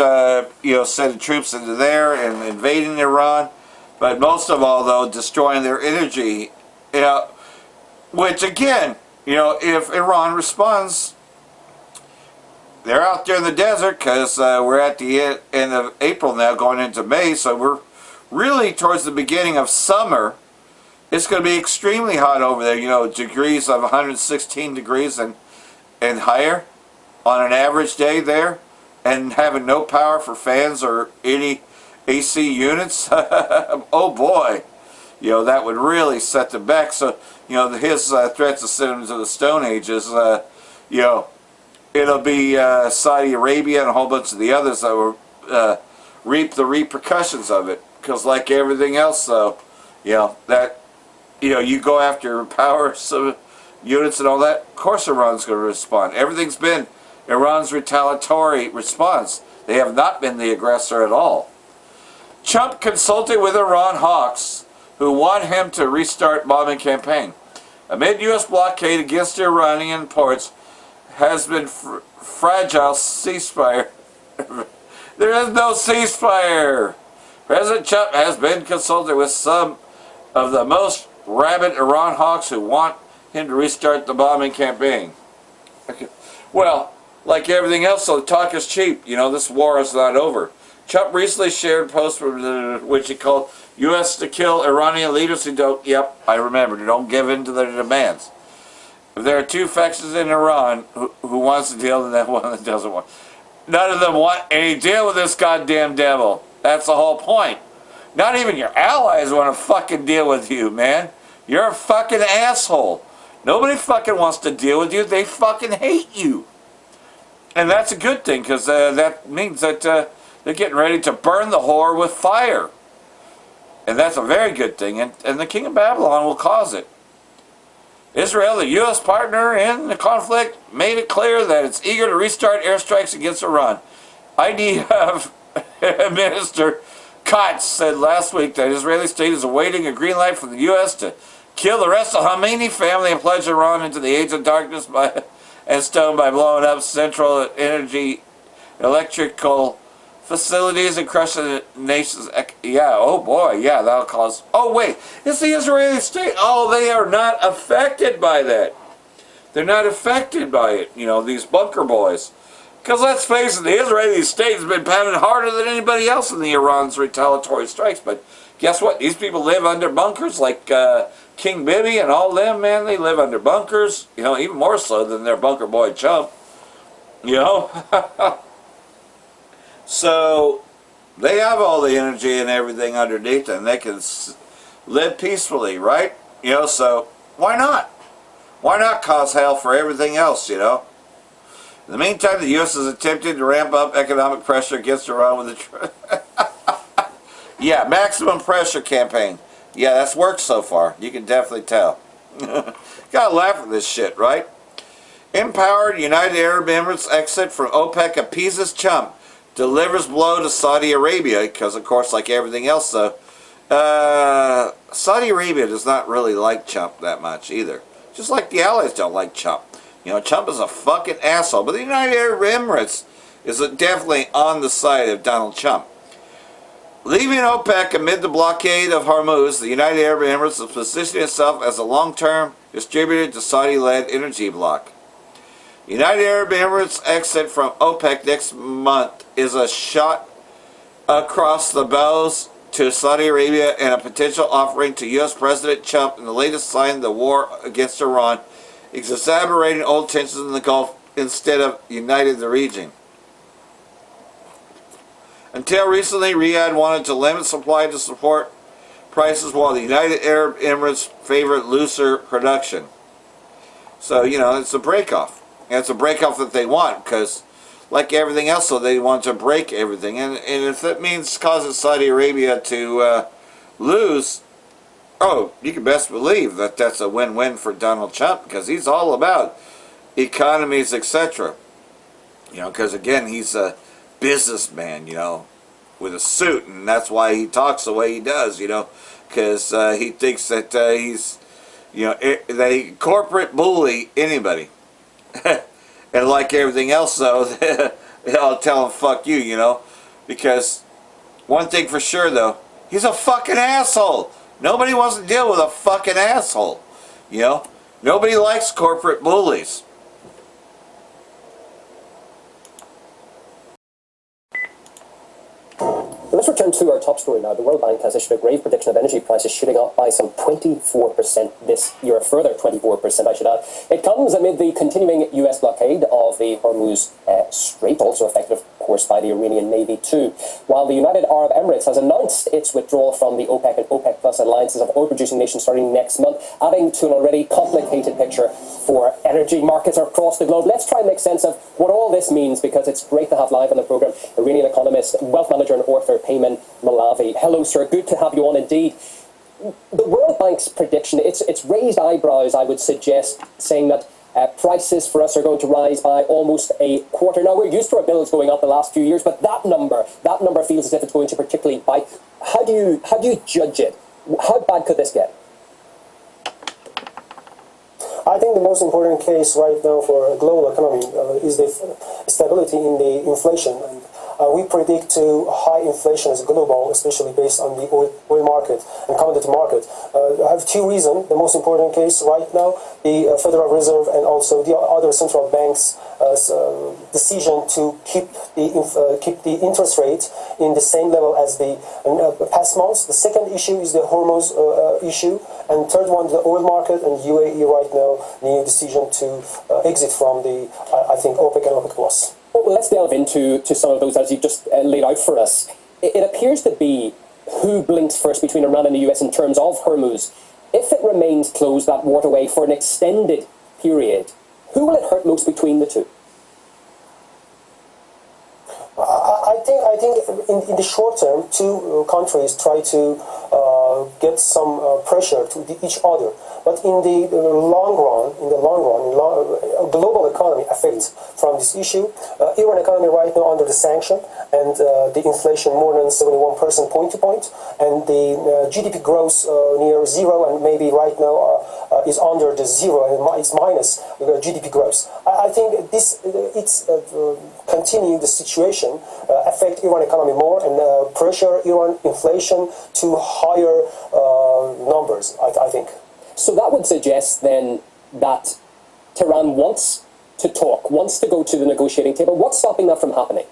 sending troops into there and invading Iran. But most of all, though, destroying their energy, which again, if Iran responds, they're out there in the desert because we're at the end of April now, going into May, so we're really towards the beginning of summer. It's going to be extremely hot over there, degrees of 116 degrees and higher on an average day there, and having no power for fans or any AC units. Oh boy, that would really set them back. So, his threats to send them to the Stone Ages, it'll be Saudi Arabia and a whole bunch of the others that will reap the repercussions of it. Because like everything else, though, you go after power units and all that, of course Iran's going to respond. Everything's been Iran's retaliatory response. They have not been the aggressor at all. Trump consulted with Iran hawks who want him to restart bombing campaign. Amid U.S. blockade against Iranian ports has been fragile ceasefire. There is no ceasefire. President Trump has been consulted with some of the most rabid Iran hawks who want him to restart the bombing campaign. Well, like everything else, so talk is cheap. This war is not over. Trump recently shared a post which he called U.S. to kill Iranian leaders who don't, yep, I remember, don't give in to their demands. If there are two factions in Iran who wants to deal, and that one that doesn't want. None of them want any deal with this goddamn devil. That's the whole point. Not even your allies want to fucking deal with you, man. You're a fucking asshole. Nobody fucking wants to deal with you. They fucking hate you. And that's a good thing, because that means that they're getting ready to burn the whore with fire. And that's a very good thing, and the king of Babylon will cause it. Israel, the U.S. partner in the conflict, made it clear that it's eager to restart airstrikes against Iran. IDF Minister Katz said last week that Israeli state is awaiting a green light from the U.S. to kill the rest of the Khamenei family and plunge Iran into the age of darkness and stone by blowing up central energy electrical facilities and crushing the nation's... Yeah, oh boy, yeah, that'll cause... Oh wait, it's the Israeli state. Oh, they are not affected by that. They're not affected by it, these bunker boys. Because let's face it, the Israeli state has been pounded harder than anybody else in the Iran's retaliatory strikes. But guess what? These people live under bunkers like King Bibi and all them, man. They live under bunkers, even more so than their bunker boy Trump. So they have all the energy and everything underneath them. They can live peacefully, right? So why not? Why not cause hell for everything else, In the meantime, the U.S. is attempting to ramp up economic pressure against Iran with yeah, maximum pressure campaign. Yeah, that's worked so far. You can definitely tell. Gotta laugh at this shit, right? Empowered United Arab Emirates exit from OPEC appeases Trump. Delivers blow to Saudi Arabia, because of course, like everything else, though, Saudi Arabia does not really like Trump that much either. Just like the Allies don't like Trump. Trump is a fucking asshole, but the United Arab Emirates is definitely on the side of Donald Trump. Leaving OPEC amid the blockade of Hormuz, the United Arab Emirates is positioning itself as a long-term distributor to Saudi-led energy bloc. United Arab Emirates' exit from OPEC next month is a shot across the bows to Saudi Arabia and a potential offering to U.S. President Trump in the latest sign of the war against Iran, exacerbating old tensions in the Gulf instead of uniting the region. Until recently, Riyadh wanted to limit supply to support prices while the United Arab Emirates favored looser production. So, it's a break-off. And it's a break-off that they want because, like everything else, so they want to break everything. And if that means causing Saudi Arabia to lose, you can best believe that that's a win-win for Donald Trump because he's all about economies, etc. Because, again, he's a businessman, with a suit, and that's why he talks the way he does, because he thinks that he's, they corporate bully anybody. And like everything else, though, I'll tell him, fuck you, because one thing for sure, though, he's a fucking asshole. Nobody wants to deal with a fucking asshole, Nobody likes corporate bullies. Let's return to our top story now. The World Bank has issued a grave prediction of energy prices shooting up by some 24% this year, a further 24%, I should add. It comes amid the continuing US blockade of the Hormuz Strait, also affected, of course, by the Iranian Navy too. While the United Arab Emirates has announced its withdrawal from the OPEC and OPEC Plus alliances of oil-producing nations starting next month, adding to an already complicated picture for energy markets across the globe. Let's try and make sense of what all this means, because it's great to have live on the program Iranian economist, wealth manager and author Payman Malavi. Hello, sir. Good to have you on indeed. The World Bank's prediction, it's raised eyebrows, I would suggest, saying that prices for us are going to rise by almost a quarter. Now, we're used to our bills going up the last few years, but that number feels as if it's going to particularly bite. How do you judge it? How bad could this get? I think the most important case right now for a global economy is the stability in the inflation. And we predict to high inflation as global, especially based on the oil market and commodity market. I have two reasons. The most important case right now, the Federal Reserve and also the other central banks' decision to keep the interest rate in the same level as the past months. The second issue is the Hormuz issue, and third one, the oil market and UAE right now, the decision to exit from the, I think, OPEC and OPEC Plus. Well, let's delve into some of those as you've just laid out for us. It appears to be who blinks first between Iran and the US in terms of Hormuz. If it remains closed, that waterway, for an extended period, who will it hurt most between the two? I think in the short term, two countries try to get some pressure to each other. But in the long run, global economy affects from this issue. Iran economy right now under the sanction, and the inflation more than 71% point to point, and the GDP growth near zero, and maybe right now is under the zero, and it's minus GDP growth. I think it's continuing the situation affect Iran economy more and pressure Iran inflation to higher numbers, I think. So that would suggest then that Tehran wants to talk, wants to go to the negotiating table. What's stopping that from happening?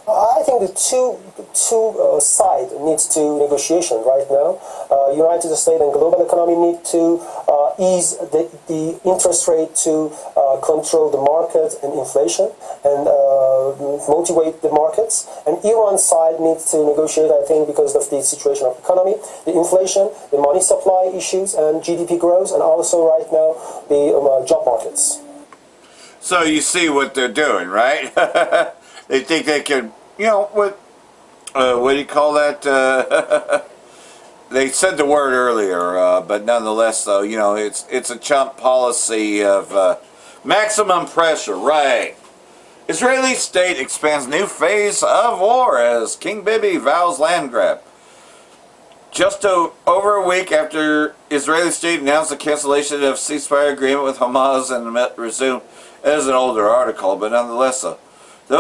I think the two sides needs to negotiation right now. United States and global economy need to ease the interest rate to control the market and inflation and motivate the markets. And Iran side needs to negotiate, I think, because of the situation of economy, the inflation, the money supply issues, and GDP growth, and also right now the job markets. So you see what they're doing, right? They think they can, what do you call that? They said the word earlier, but nonetheless, though, it's a chump policy of maximum pressure, right? Israeli state expands new phase of war as King Bibi vows land grab. Just over a week after Israeli state announced the cancellation of ceasefire agreement with Hamas and resumed, it is an older article, but nonetheless, though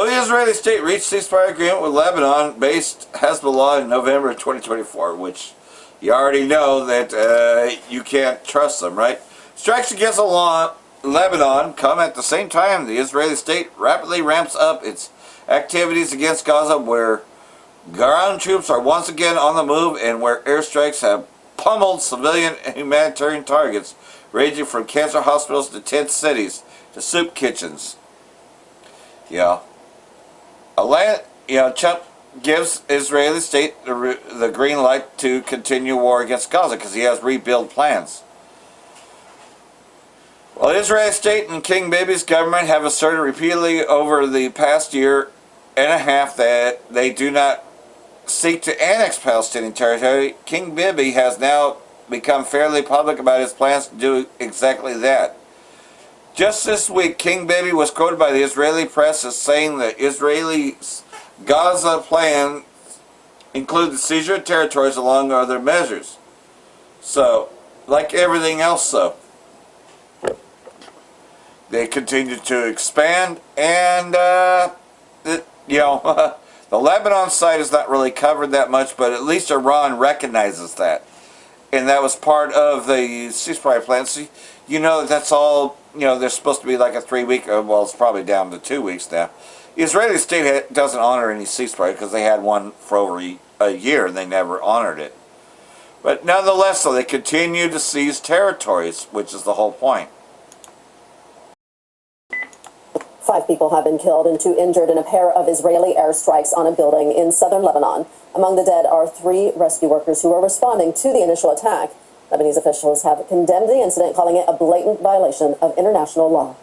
the Israeli state reached ceasefire agreement with Lebanon-based Hezbollah in November 2024, which you already know that you can't trust them, right? Strikes against Lebanon come at the same time the Israeli state rapidly ramps up its activities against Gaza, where Ground troops are once again on the move, and where airstrikes have pummeled civilian and humanitarian targets, ranging from cancer hospitals to tent cities to soup kitchens. Trump gives Israeli state the green light to continue war against Gaza because he has rebuild plans. Well, Israeli state and King Bibi's government have asserted repeatedly over the past year and a half that they do not seek to annex Palestinian territory. King Bibi has now become fairly public about his plans to do exactly that. Just this week, King Bibi was quoted by the Israeli press as saying that Israeli Gaza plan include the seizure of territories along with other measures. So, like everything else though, they continue to expand, and the Lebanon side is not really covered that much, but at least Iran recognizes that. And that was part of the ceasefire plan. So, that's all, there's supposed to be like a 3-week, well, it's probably down to 2 weeks now. The Israeli state doesn't honor any ceasefire because they had one for over a year and they never honored it. But nonetheless, though, they continue to seize territories, which is the whole point. 5 people have been killed and 2 injured in a pair of Israeli airstrikes on a building in southern Lebanon. Among the dead are 3 rescue workers who were responding to the initial attack. Lebanese officials have condemned the incident, calling it a blatant violation of international law.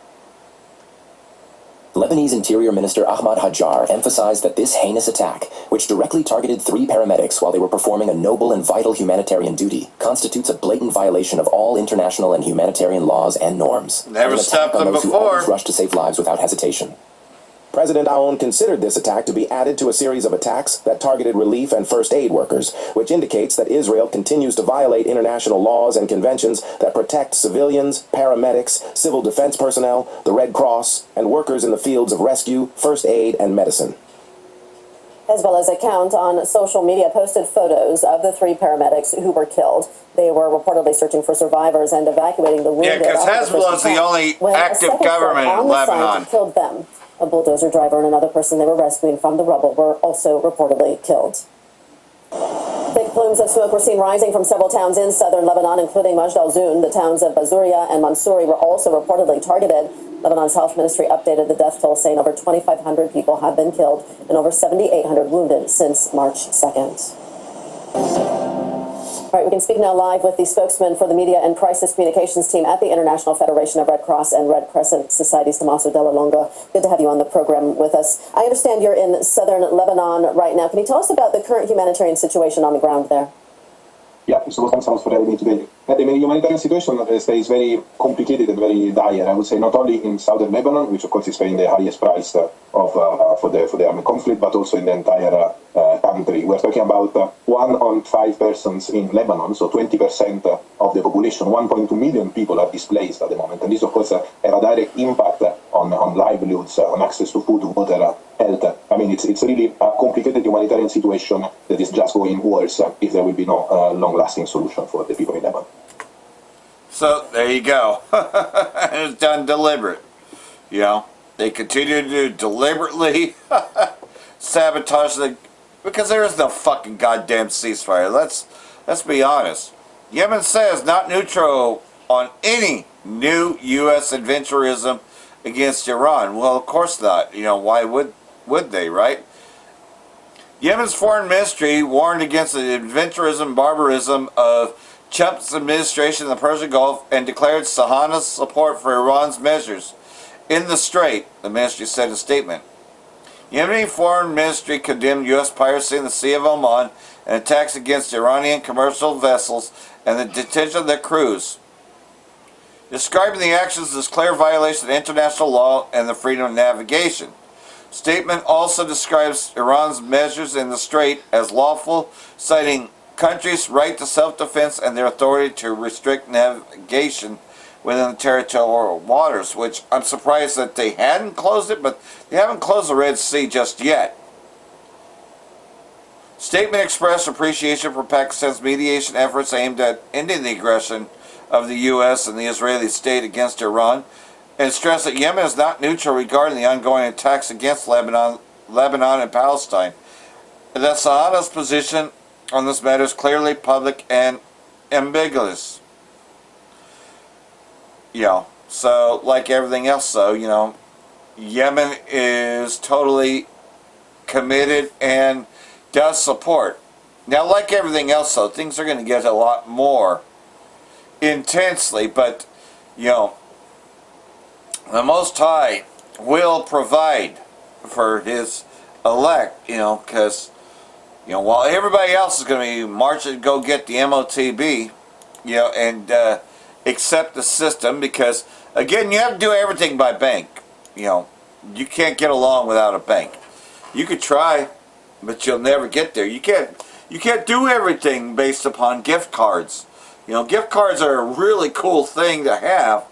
Lebanese Interior Minister Ahmad Hajjar emphasized that this heinous attack, which directly targeted 3 paramedics while they were performing a noble and vital humanitarian duty, constitutes a blatant violation of all international and humanitarian laws and norms. Never stopped them those before. Who always rush to save lives without hesitation. President Aoun considered this attack to be added to a series of attacks that targeted relief and first aid workers, which indicates that Israel continues to violate international laws and conventions that protect civilians, paramedics, civil defense personnel, the Red Cross, and workers in the fields of rescue, first aid, and medicine. Hezbollah's account on social media posted photos of the 3 paramedics who were killed. They were reportedly searching for survivors and evacuating the wounded. Yeah, because Hezbollah is the only active government in Lebanon. Killed them. A bulldozer driver and another person they were rescuing from the rubble were also reportedly killed. Thick plumes of smoke were seen rising from several towns in southern Lebanon, including Majd al-Zoun. The towns of Bazuria and Mansouri were also reportedly targeted. Lebanon's health ministry updated the death toll, saying over 2,500 people have been killed and over 7,800 wounded since March 2nd. All right, we can speak now live with the spokesman for the media and crisis communications team at the International Federation of Red Cross and Red Crescent Societies, Tommaso Della Longa. Good to have you on the program with us. I understand you're in southern Lebanon right now. Can you tell us about the current humanitarian situation on the ground there? Yeah, first of all, thanks so much for having me today. The humanitarian situation is very complicated and very dire. I would say not only in southern Lebanon, which of course is paying the highest price for the armed conflict, but also in the entire country. We're talking about 1 on 5 persons in Lebanon, so 20% of the population, 1.2 million people are displaced at the moment. And this, of course, have a direct impact on livelihoods, on access to food, water, health. I mean, it's really a complicated humanitarian situation that is just going worse if there will be no long-lasting solution for the people in Lebanon. So, there you go. It's done deliberate. They continue to deliberately sabotage because there is no fucking goddamn ceasefire. Let's be honest. Yemen says not neutral on any new U.S. adventurism against Iran. Well, of course not. Why would they, right? Yemen's foreign ministry warned against the adventurism, barbarism of Trump's administration in the Persian Gulf and declared Sahana's support for Iran's measures in the Strait, the ministry said in a statement. Yemeni Foreign Ministry condemned U.S. piracy in the Sea of Oman and attacks against Iranian commercial vessels and the detention of their crews, describing the actions as clear violation of international law and the freedom of navigation. Statement also describes Iran's measures in the Strait as lawful, citing countries' right to self-defense and their authority to restrict navigation within the territorial waters, which I'm surprised that they hadn't closed it, but they haven't closed the Red Sea just yet. Statement expressed appreciation for Pakistan's mediation efforts aimed at ending the aggression of the U.S. and the Israeli state against Iran, and stressed that Yemen is not neutral regarding the ongoing attacks against Lebanon and Palestine. the Sahada's position on this matter is clearly public and ambiguous. So like everything else, though, Yemen is totally committed and does support. Now, like everything else, though, things are going to get a lot more intensely, but, the Most High will provide for his elect, because, while everybody else is going to be marching to go get the MOTB, and accept the system, because, again, you have to do everything by bank. You can't get along without a bank. You could try, but you'll never get there. You can't do everything based upon gift cards. Gift cards are a really cool thing to have,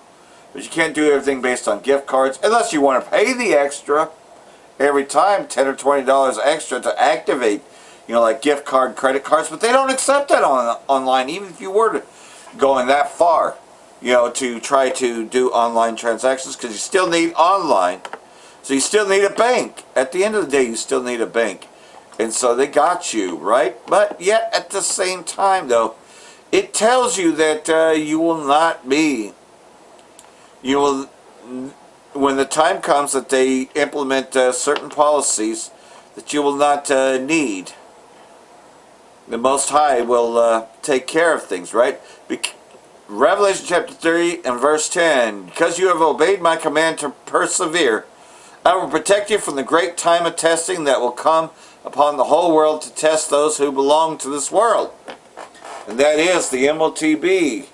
but you can't do everything based on gift cards unless you want to pay the extra every time, $10 or $20 extra to activate, like gift card, credit cards. But they don't accept that online, even if you were to going that far, to try to do online transactions, because you still need online. So you still need a bank. At the end of the day, you still need a bank. And so they got you, right? But yet, at the same time, though, it tells you that you will not be, when the time comes that they implement certain policies, that you will not need. The Most High will take care of things, right? Revelation chapter 3 and verse 10, because you have obeyed my command to persevere, I will protect you from the great time of testing that will come upon the whole world to test those who belong to this world. And that is the MOTB.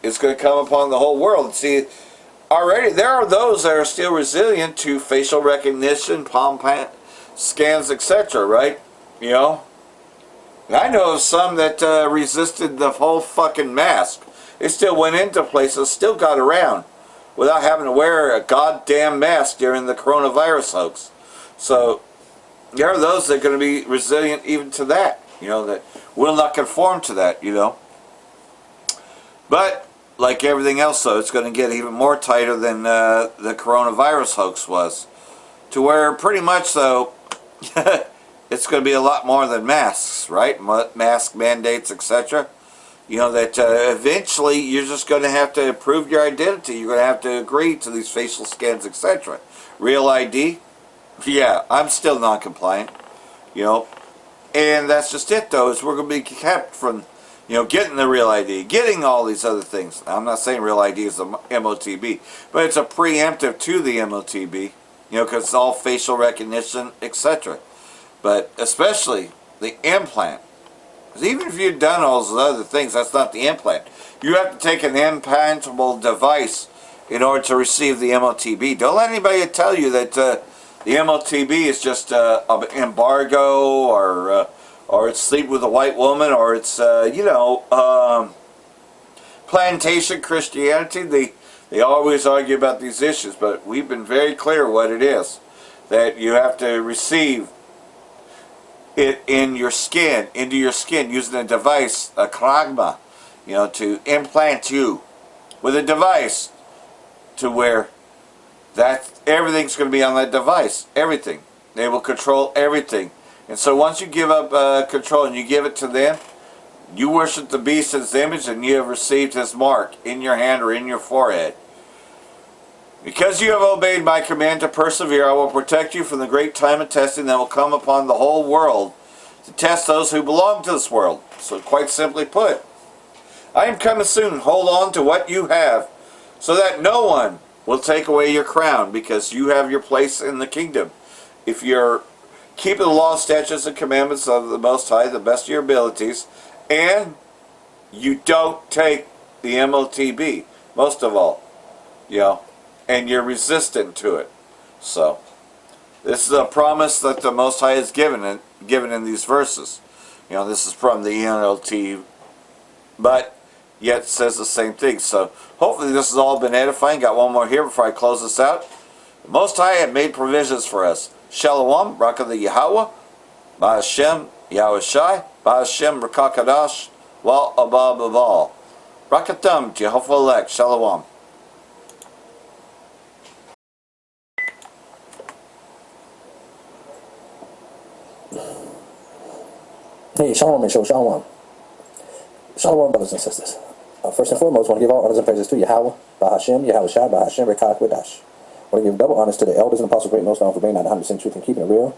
It's going to come upon the whole world. See, already there are those that are still resilient to facial recognition, palm scans, etc., right? And I know of some that resisted the whole fucking mask. They still went into places, still got around, without having to wear a goddamn mask during the coronavirus hoax. So, there are those that are going to be resilient even to that, that will not conform to that, But, like everything else, though, it's going to get even more tighter than the coronavirus hoax was. To where, pretty much, though, it's going to be a lot more than masks, right? Mask mandates, etc. That eventually you're just going to have to prove your identity. You're going to have to agree to these facial scans, etc. Real ID? Yeah, I'm still non-compliant. And that's just it, though, is we're going to be kept from, getting the Real ID, getting all these other things. I'm not saying Real ID is the MOTB, but it's a preemptive to the MOTB, because it's all facial recognition, etc. But especially the implant. Because even if you've done all those other things, that's not the implant. You have to take an implantable device in order to receive the MOTB. Don't let anybody tell you that the MOTB is just an embargo, or it's sleep with a white woman, or it's, plantation Christianity. They always argue about these issues, but we've been very clear what it is. That you have to receive it into your skin, using a device, a kragma, to implant you with a device to where everything's going to be on that device. Everything. They will control everything. And so once you give up control and you give it to them, you worship the beast in his image, and you have received his mark in your hand or in your forehead. Because you have obeyed my command to persevere, I will protect you from the great time of testing that will come upon the whole world to test those who belong to this world. So quite simply put, I am coming soon. Hold on to what you have, so that no one will take away your crown, because you have your place in the kingdom. If you're keeping the law, statutes, and commandments of the Most High, the best of your abilities, and you don't take the MOTB, most of all, and you're resistant to it. So, this is a promise that the Most High has given in these verses. This is from the NLT, but yet says the same thing. So, hopefully this has all been edifying. Got one more here before I close this out. The Most High had made provisions for us. Shalom, Raka the Yahweh, Ba'ashem Yahweh Shai, Ba'ashem Rakakadash, Wal Abab Abal. Rakatam, Jehovah elect, Shalom. Hey, Shalom and Shalom. Shalom, brothers and sisters. First and foremost, I want to give all honors and praises to Yahweh, Bahashem, Yahweh Shai, Bahashem, Rekah, Quadash. I want to give double honors to the elders and apostles, great and most known for bringing out 100% truth and keeping it real.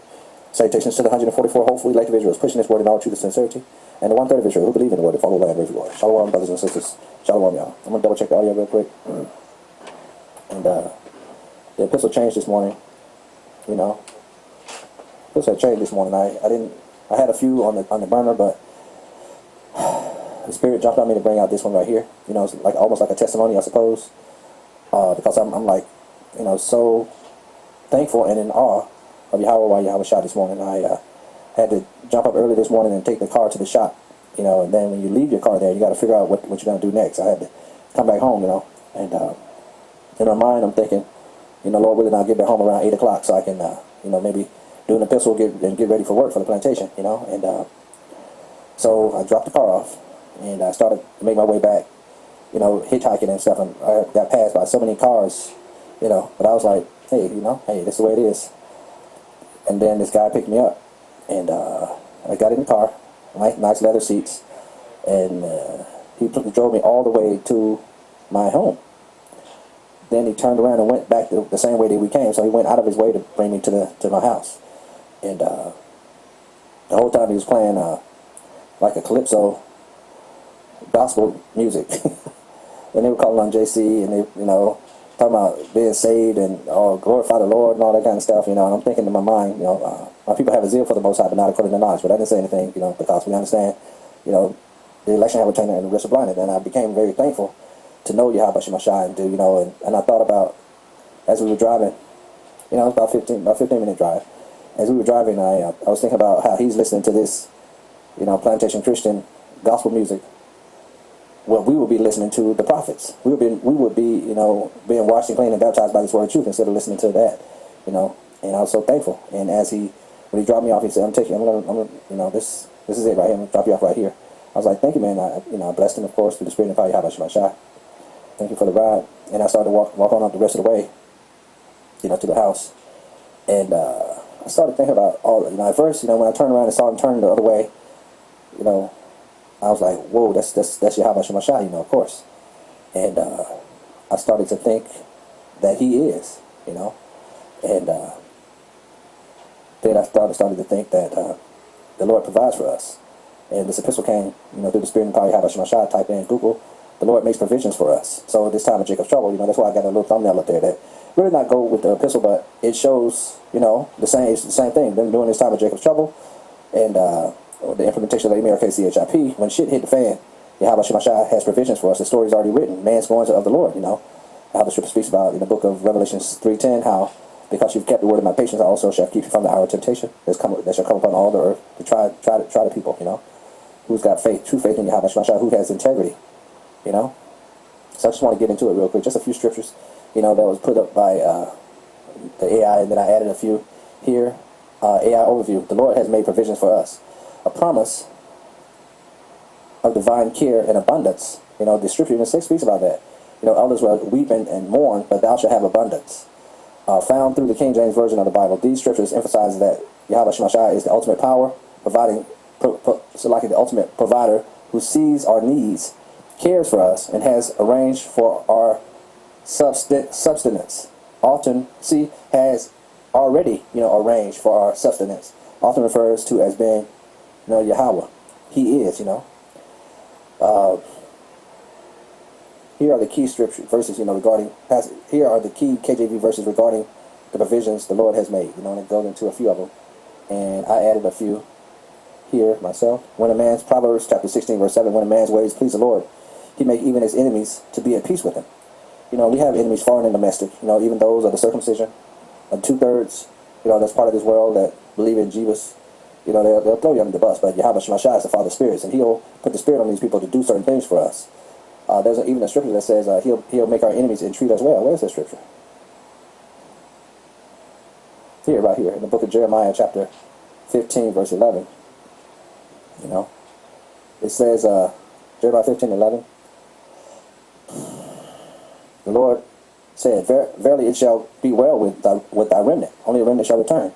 Salutations to the 144 hopeful elect of Israel, pushing this word in all truth and sincerity, and the 1/3 of Israel who believe in the word and follow the land of Israel. Shalom, brothers and sisters. Shalom, y'all. I'm going to double check the audio real quick. And the epistle changed this morning. You know, this had changed this morning. I had a few on the burner, but the Spirit jumped on me to bring out this one right here. You know, it's like almost like a testimony, I suppose, because I'm like, you know, so thankful and in awe of Yahweh Shai this morning. I had to jump up early this morning and take the car to the shop, you know, and then when you leave your car there, you got to figure out what you're going to do next. I had to come back home, you know, and in my mind, I'm thinking, you know, Lord willing, I'll get back home around 8 o'clock so I can, you know, maybe do an epistle, get ready for work for the plantation, you know, and so I dropped the car off and I started to make my way back, you know, hitchhiking and stuff, and I got passed by so many cars, you know, but I was like, hey, you know, hey, this is the way it is. And then this guy picked me up, and I got in the car, nice leather seats, and he drove me all the way to my home. Then he turned around and went back the same way that we came, so he went out of his way to bring me to my house. And the whole time he was playing like a calypso gospel music. And they were calling on JC, and they, you know, talking about being saved and glorify the Lord and all that kind of stuff, you know. And I'm thinking in my mind, you know, my people have a zeal for the Most High, but not according to knowledge. But I didn't say anything, you know, because we understand, you know, the election had returned and the rest are blinded. And I became very thankful to know Yahweh Shai and do, you know, and I thought about, as we were driving, you know, about 15-minute drive. As we were driving, I was thinking about how he's listening to this, you know, plantation Christian gospel music. Well, we would be listening to the prophets. We would be, you know, being washed and cleaned and baptized by this word of truth instead of listening to that, you know. And I was so thankful. And when he dropped me off, he said, I'm gonna, you know, this is it right here. I'm gonna drop you off right here. I was like, thank you, man. I blessed him, of course, through the Spirit and power of Yahweh Shai. Thank you for the ride. And I started to walk on up the rest of the way, you know, to the house. And I started thinking about all, you know, at first, you know, when I turned around and saw him turn the other way, you know, I was like, whoa, that's Yahweh Shai, you know, of course. And I started to think that he is, you know. And then I started to think that the Lord provides for us. And this epistle came, you know, through the Spirit and power of Yahweh Shai. Type in Google, the Lord makes provisions for us. So at this time of Jacob's trouble, you know, that's why I got a little thumbnail up there that really not go with the epistle, but it shows, you know, it's the same thing. Them during this time of Jacob's trouble, and the implementation of the KCHIP, when shit hit the fan, Yahweh Shai has provisions for us. The story's already written. Man's goings of the Lord, you know. How the scripture speaks about in the book of Revelation 3:10, how because you've kept the word of my patience, I also shall keep you from the hour of temptation that shall come upon all the earth to try the people, you know, who's got faith, true faith in Yahweh Shai, who has integrity, you know. So I just want to get into it real quick. Just a few scriptures, you know, that was put up by the AI, and then I added a few here. AI overview. The Lord has made provisions for us. A promise of divine care and abundance. You know, the scripture even speaks about that. You know, others will weep and mourn, but thou shalt have abundance. Found through the King James Version of the Bible. These scriptures emphasize that Yahweh Shai is the ultimate power, providing, like the ultimate provider who sees our needs, cares for us, and has arranged for our subsistence. Often, has already, you know, arranged for our sustenance. Often refers to as being, you know, Yahweh. He is, you know. Here are the key scripture verses, you know, here are the key KJV verses regarding the provisions the Lord has made, you know, and it goes into a few of them. And I added a few here myself. Proverbs chapter 16, verse 7, when a man's ways please the Lord, he make even his enemies to be at peace with him. You know, we have enemies foreign and domestic, you know, even those of the circumcision, 2/3, you know, that's part of this world that believe in Jesus. You know, they'll throw you under the bus, but Yahweh Shai is the Father of spirits, and he'll put the Spirit on these people to do certain things for us. There's even a scripture that says he'll make our enemies entreat us well. Where's that scripture? Here, right here, in the book of Jeremiah, chapter 15, verse 11. You know, it says, Jeremiah 15:11. The Lord said, verily it shall be well with thy remnant. Only a remnant shall return.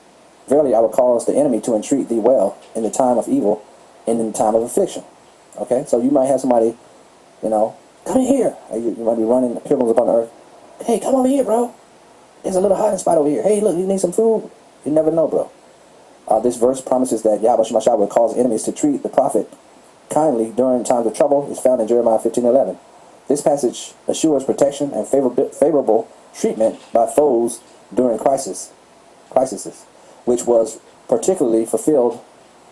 Verily I will cause the enemy to entreat thee well in the time of evil, in time of affliction. Okay, so you might have somebody, you know, come in here. You might be running pilgrims upon the earth. Hey, come over here, bro. There's a little hiding spot over here. Hey, look, you need some food? You never know, bro. This verse promises that Yahweh Shemashah will cause enemies to treat the prophet kindly during times of trouble. Is found in Jeremiah 15:11. This passage assures protection and favorable treatment by foes during crises, which was particularly fulfilled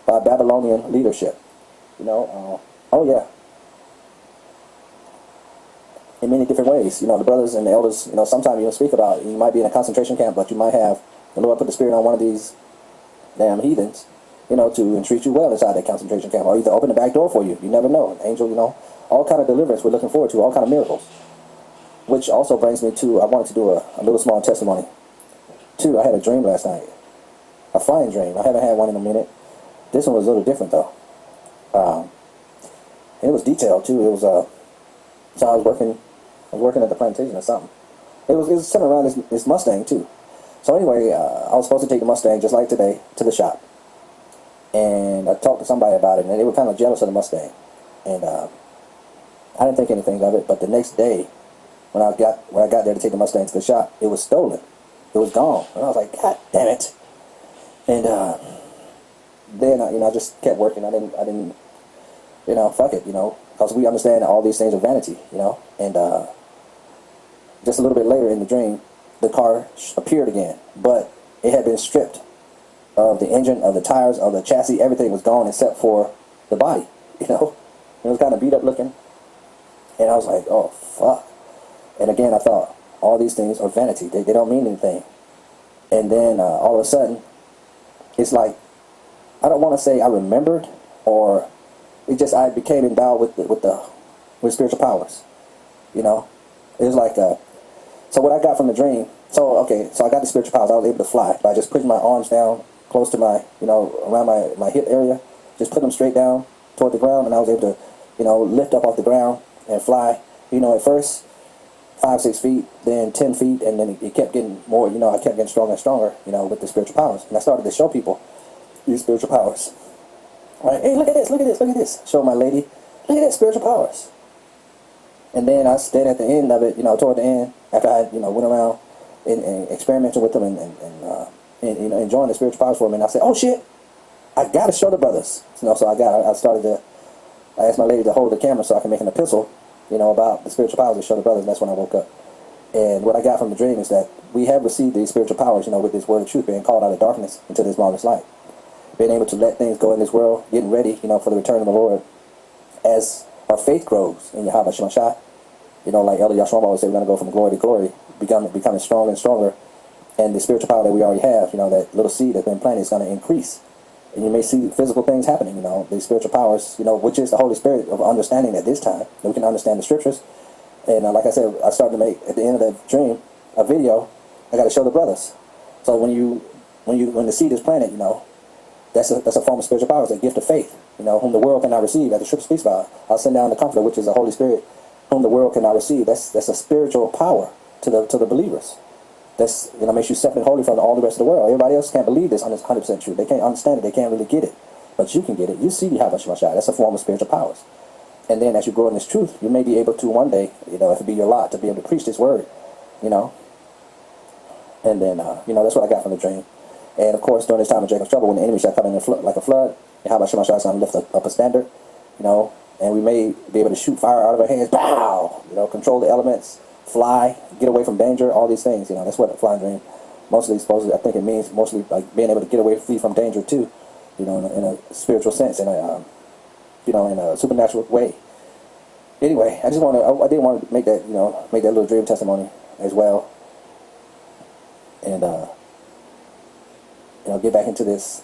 by Babylonian leadership. You know, oh yeah, in many different ways. You know, the brothers and the elders, you know, sometimes you speak about, you might be in a concentration camp, but you might have the Lord put the spirit on one of these damn heathens, you know, to entreat you well inside that concentration camp, or either open the back door for you. You never know. An angel, you know, all kind of deliverance we're looking forward to, all kind of miracles. Which also brings me to, I wanted to do a little small testimony. Too, I had a dream last night. A flying dream. I haven't had one in a minute. This one was a little different though. And it was detailed too. It was so I was working at the plantation or something. It was something around this Mustang too. So anyway, I was supposed to take the Mustang just like today to the shop, and I talked to somebody about it, and they were kind of jealous of the Mustang, and I didn't think anything of it. But the next day, when I got there to take the Mustang to the shop, it was stolen. It was gone, and I was like, God damn it! And then I just kept working. I didn't, fuck it, because we understand that all these things are vanity, and just a little bit later in the dream, the car appeared again, but it had been stripped of the engine, of the tires, of the chassis. Everything was gone except for the body. It was kind of beat up looking, and I was like, oh fuck. And again, I thought, all these things are vanity. They don't mean anything. And then all of a sudden, it's like, I don't want to say I remembered, or it just, I became endowed with spiritual powers. It was like, so what I got from the dream, so I got the spiritual powers. I was able to fly by just putting my arms down close to my, around my hip area, just put them straight down toward the ground, and I was able to, lift up off the ground and fly. At first, 5-6 feet, then 10 feet, and then it kept getting more, I kept getting stronger and stronger, with the spiritual powers. And I started to show people these spiritual powers. Right? Hey, look at this, look at this, look at this. Show my lady, look at that, spiritual powers. And then at the end of it, toward the end, after I, went around and experimented with them and enjoying the spiritual powers for me, and I said, oh shit, I gotta show the brothers. So I asked my lady to hold the camera so I can make an epistle, about the spiritual powers and show the brothers, and that's when I woke up. And what I got from the dream is that we have received these spiritual powers, with this word of truth, being called out of darkness into this marvelous light. Being able to let things go in this world, getting ready, for the return of the Lord. As our faith grows in Yahweh Shemashah, like Elder Yashwama always say, we're going to go from glory to glory, becoming stronger and stronger. And the spiritual power that we already have, that little seed that's been planted is going to increase. And you may see physical things happening, these spiritual powers, which is the Holy Spirit of understanding at this time, that we can understand the scriptures. And like I said, I started to make, at the end of that dream, a video. I got to show the brothers. So when the seed is planted, that's a form of spiritual powers, a gift of faith, whom the world cannot receive, as the scripture speaks about. I'll send down the Comforter, which is the Holy Spirit, whom the world cannot receive. That's a spiritual power to the believers. That's, makes you separate and holy from all the rest of the world. Everybody else can't believe this 100% true. They can't understand it. They can't really get it. But you can get it. You see Yahweh Shemashah. That's a form of spiritual powers. And then as you grow in this truth, you may be able to one day, if it be your lot, to be able to preach this word, And then, that's what I got from the dream. And of course, during this time of Jacob's trouble, when the enemy shall come in like a flood, Yahweh Shemashah is going to lift up a standard, and we may be able to shoot fire out of our hands, pow, control the elements, fly, get away from danger, all these things, that's what the flying dream mostly supposedly, I think it means mostly like being able to get away, flee from danger too, in a spiritual sense, in a supernatural way. Anyway, I did want to make that, make that little dream testimony as well, and get back into this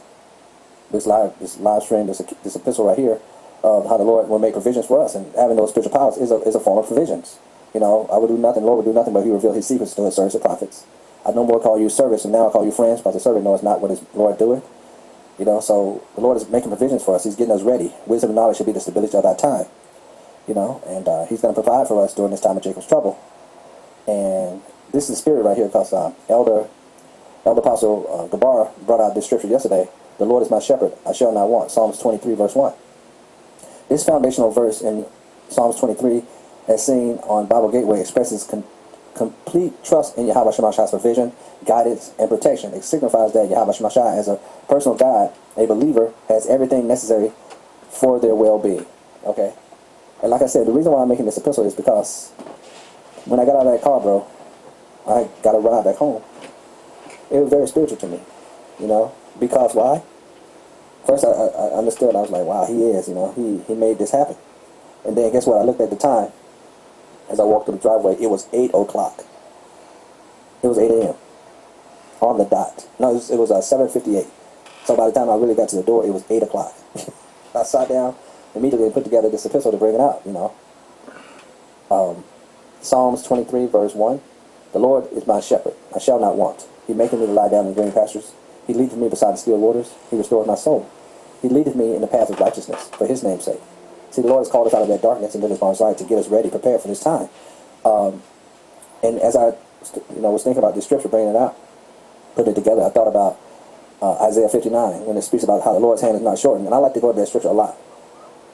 live stream, this epistle right here, of how the Lord will make provisions for us, and having those spiritual powers is a form of provisions. I would do nothing, Lord would do nothing, but He revealed His secrets to His servants and prophets. I no more call you servants, and now I call you friends, because the servant knows not what his Lord doeth. So the Lord is making provisions for us. He's getting us ready. Wisdom and knowledge should be the stability of our time. And He's going to provide for us during this time of Jacob's trouble. And this is the spirit right here, because Elder Apostle Gabar brought out this scripture yesterday. The Lord is my shepherd, I shall not want. Psalms 23 verse 1. This foundational verse in Psalms 23, as seen on Bible Gateway, expresses complete trust in Yahweh Shemashah's provision, guidance, and protection. It signifies that Yahweh Shemashah, as a personal guide, a believer, has everything necessary for their well-being. Okay? And like I said, the reason why I'm making this epistle is because when I got out of that car, bro, I got a ride back home. It was very spiritual to me, you know, because why? First, I understood. I was like, wow, he is, you know, he made this happen. And then guess what? I looked at the time as I walked through the driveway. It was 8 o'clock. It was 8 a.m. on the dot. No, it was 7:58. So by the time I really got to the door, it was 8 o'clock. I sat down immediately and put together this epistle to bring it out, you know. Psalms 23, verse 1. The Lord is my shepherd. I shall not want. He maketh me to lie down in green pastures. He leadeth me beside the still waters. He restoreth my soul. He leadeth me in the path of righteousness for his name's sake. See, the Lord has called us out of that darkness into this marvelous light to get us ready, prepared for this time. And as I was thinking about this scripture, bringing it out, putting it together, I thought about Isaiah 59, when it speaks about how the Lord's hand is not shortened. And I like to go to that scripture a lot.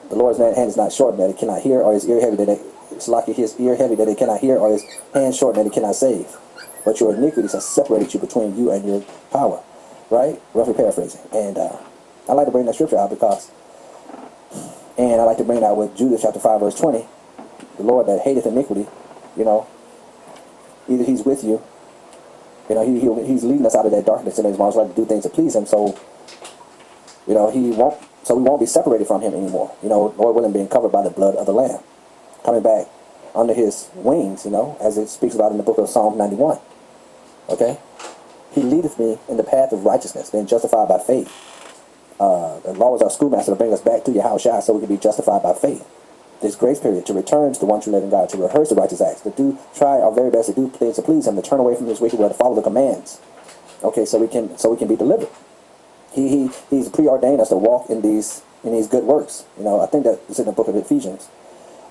The Lord's hand is not shortened that it cannot hear, or his ear heavy that it's like his ear heavy that it cannot hear, or his hand shortened that it cannot save. But your iniquities have separated you between you and your power. Right? Roughly paraphrasing. And I like to bring that scripture out because, and I like to bring it out with Judah chapter 5 verse 20. The Lord that hateth iniquity, you know, either he's with you, you know, he's leading us out of that darkness and his mom's like to do things to please him, so, you know, we won't be separated from him anymore. You know, Lord willing, being covered by the blood of the Lamb, coming back under his wings, you know, as it speaks about in the book of Psalm 91. Okay? He leadeth me in the path of righteousness, being justified by faith. The law is our schoolmaster to bring us back to Yahushua so we can be justified by faith. This grace period to return to the one true living God, to rehearse the righteous acts, to try our very best to do things to please him, to turn away from his wicked will, to follow the commands. Okay, so we can be delivered. He's preordained us to walk in these good works. You know, I think that it's in the book of Ephesians.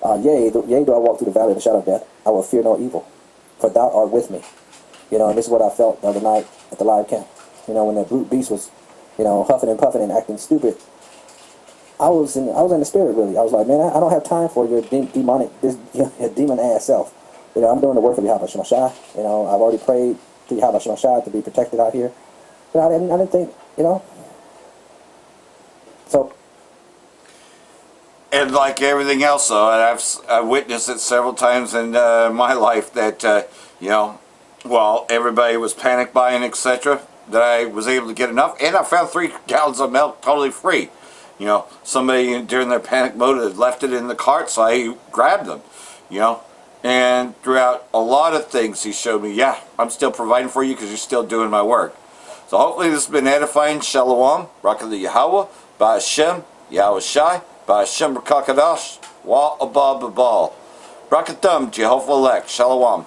Yea, do I walk through the valley of the shadow of death, I will fear no evil, for thou art with me. You know, and this is what I felt the other night at the live camp. You know, when that brute beast was, you know, huffing and puffing and acting stupid. I was in the spirit, really. I was like, man, I don't have time for your your demon ass self. You know, I'm doing the work of Yahweh Shemashah. You know, I've already prayed to Yahweh Shemashah to be protected out here. But I didn't think, you know. So. And like everything else, though, and I've witnessed it several times in my life that, you know, while everybody was panic buying, etc., that I was able to get enough, and I found 3 gallons of milk totally free. You know, somebody during their panic mode had left it in the cart, so I grabbed them, you know. And throughout a lot of things, he showed me, yeah, I'm still providing for you because you're still doing my work. So hopefully this has been edifying. Shalom, Rakah Yahweh, Ba'ashem, Yahweh Shai, Ba'ashem Rakakadash, Wa Abba Babal. Brakatum, Jehovah elect, Shalom.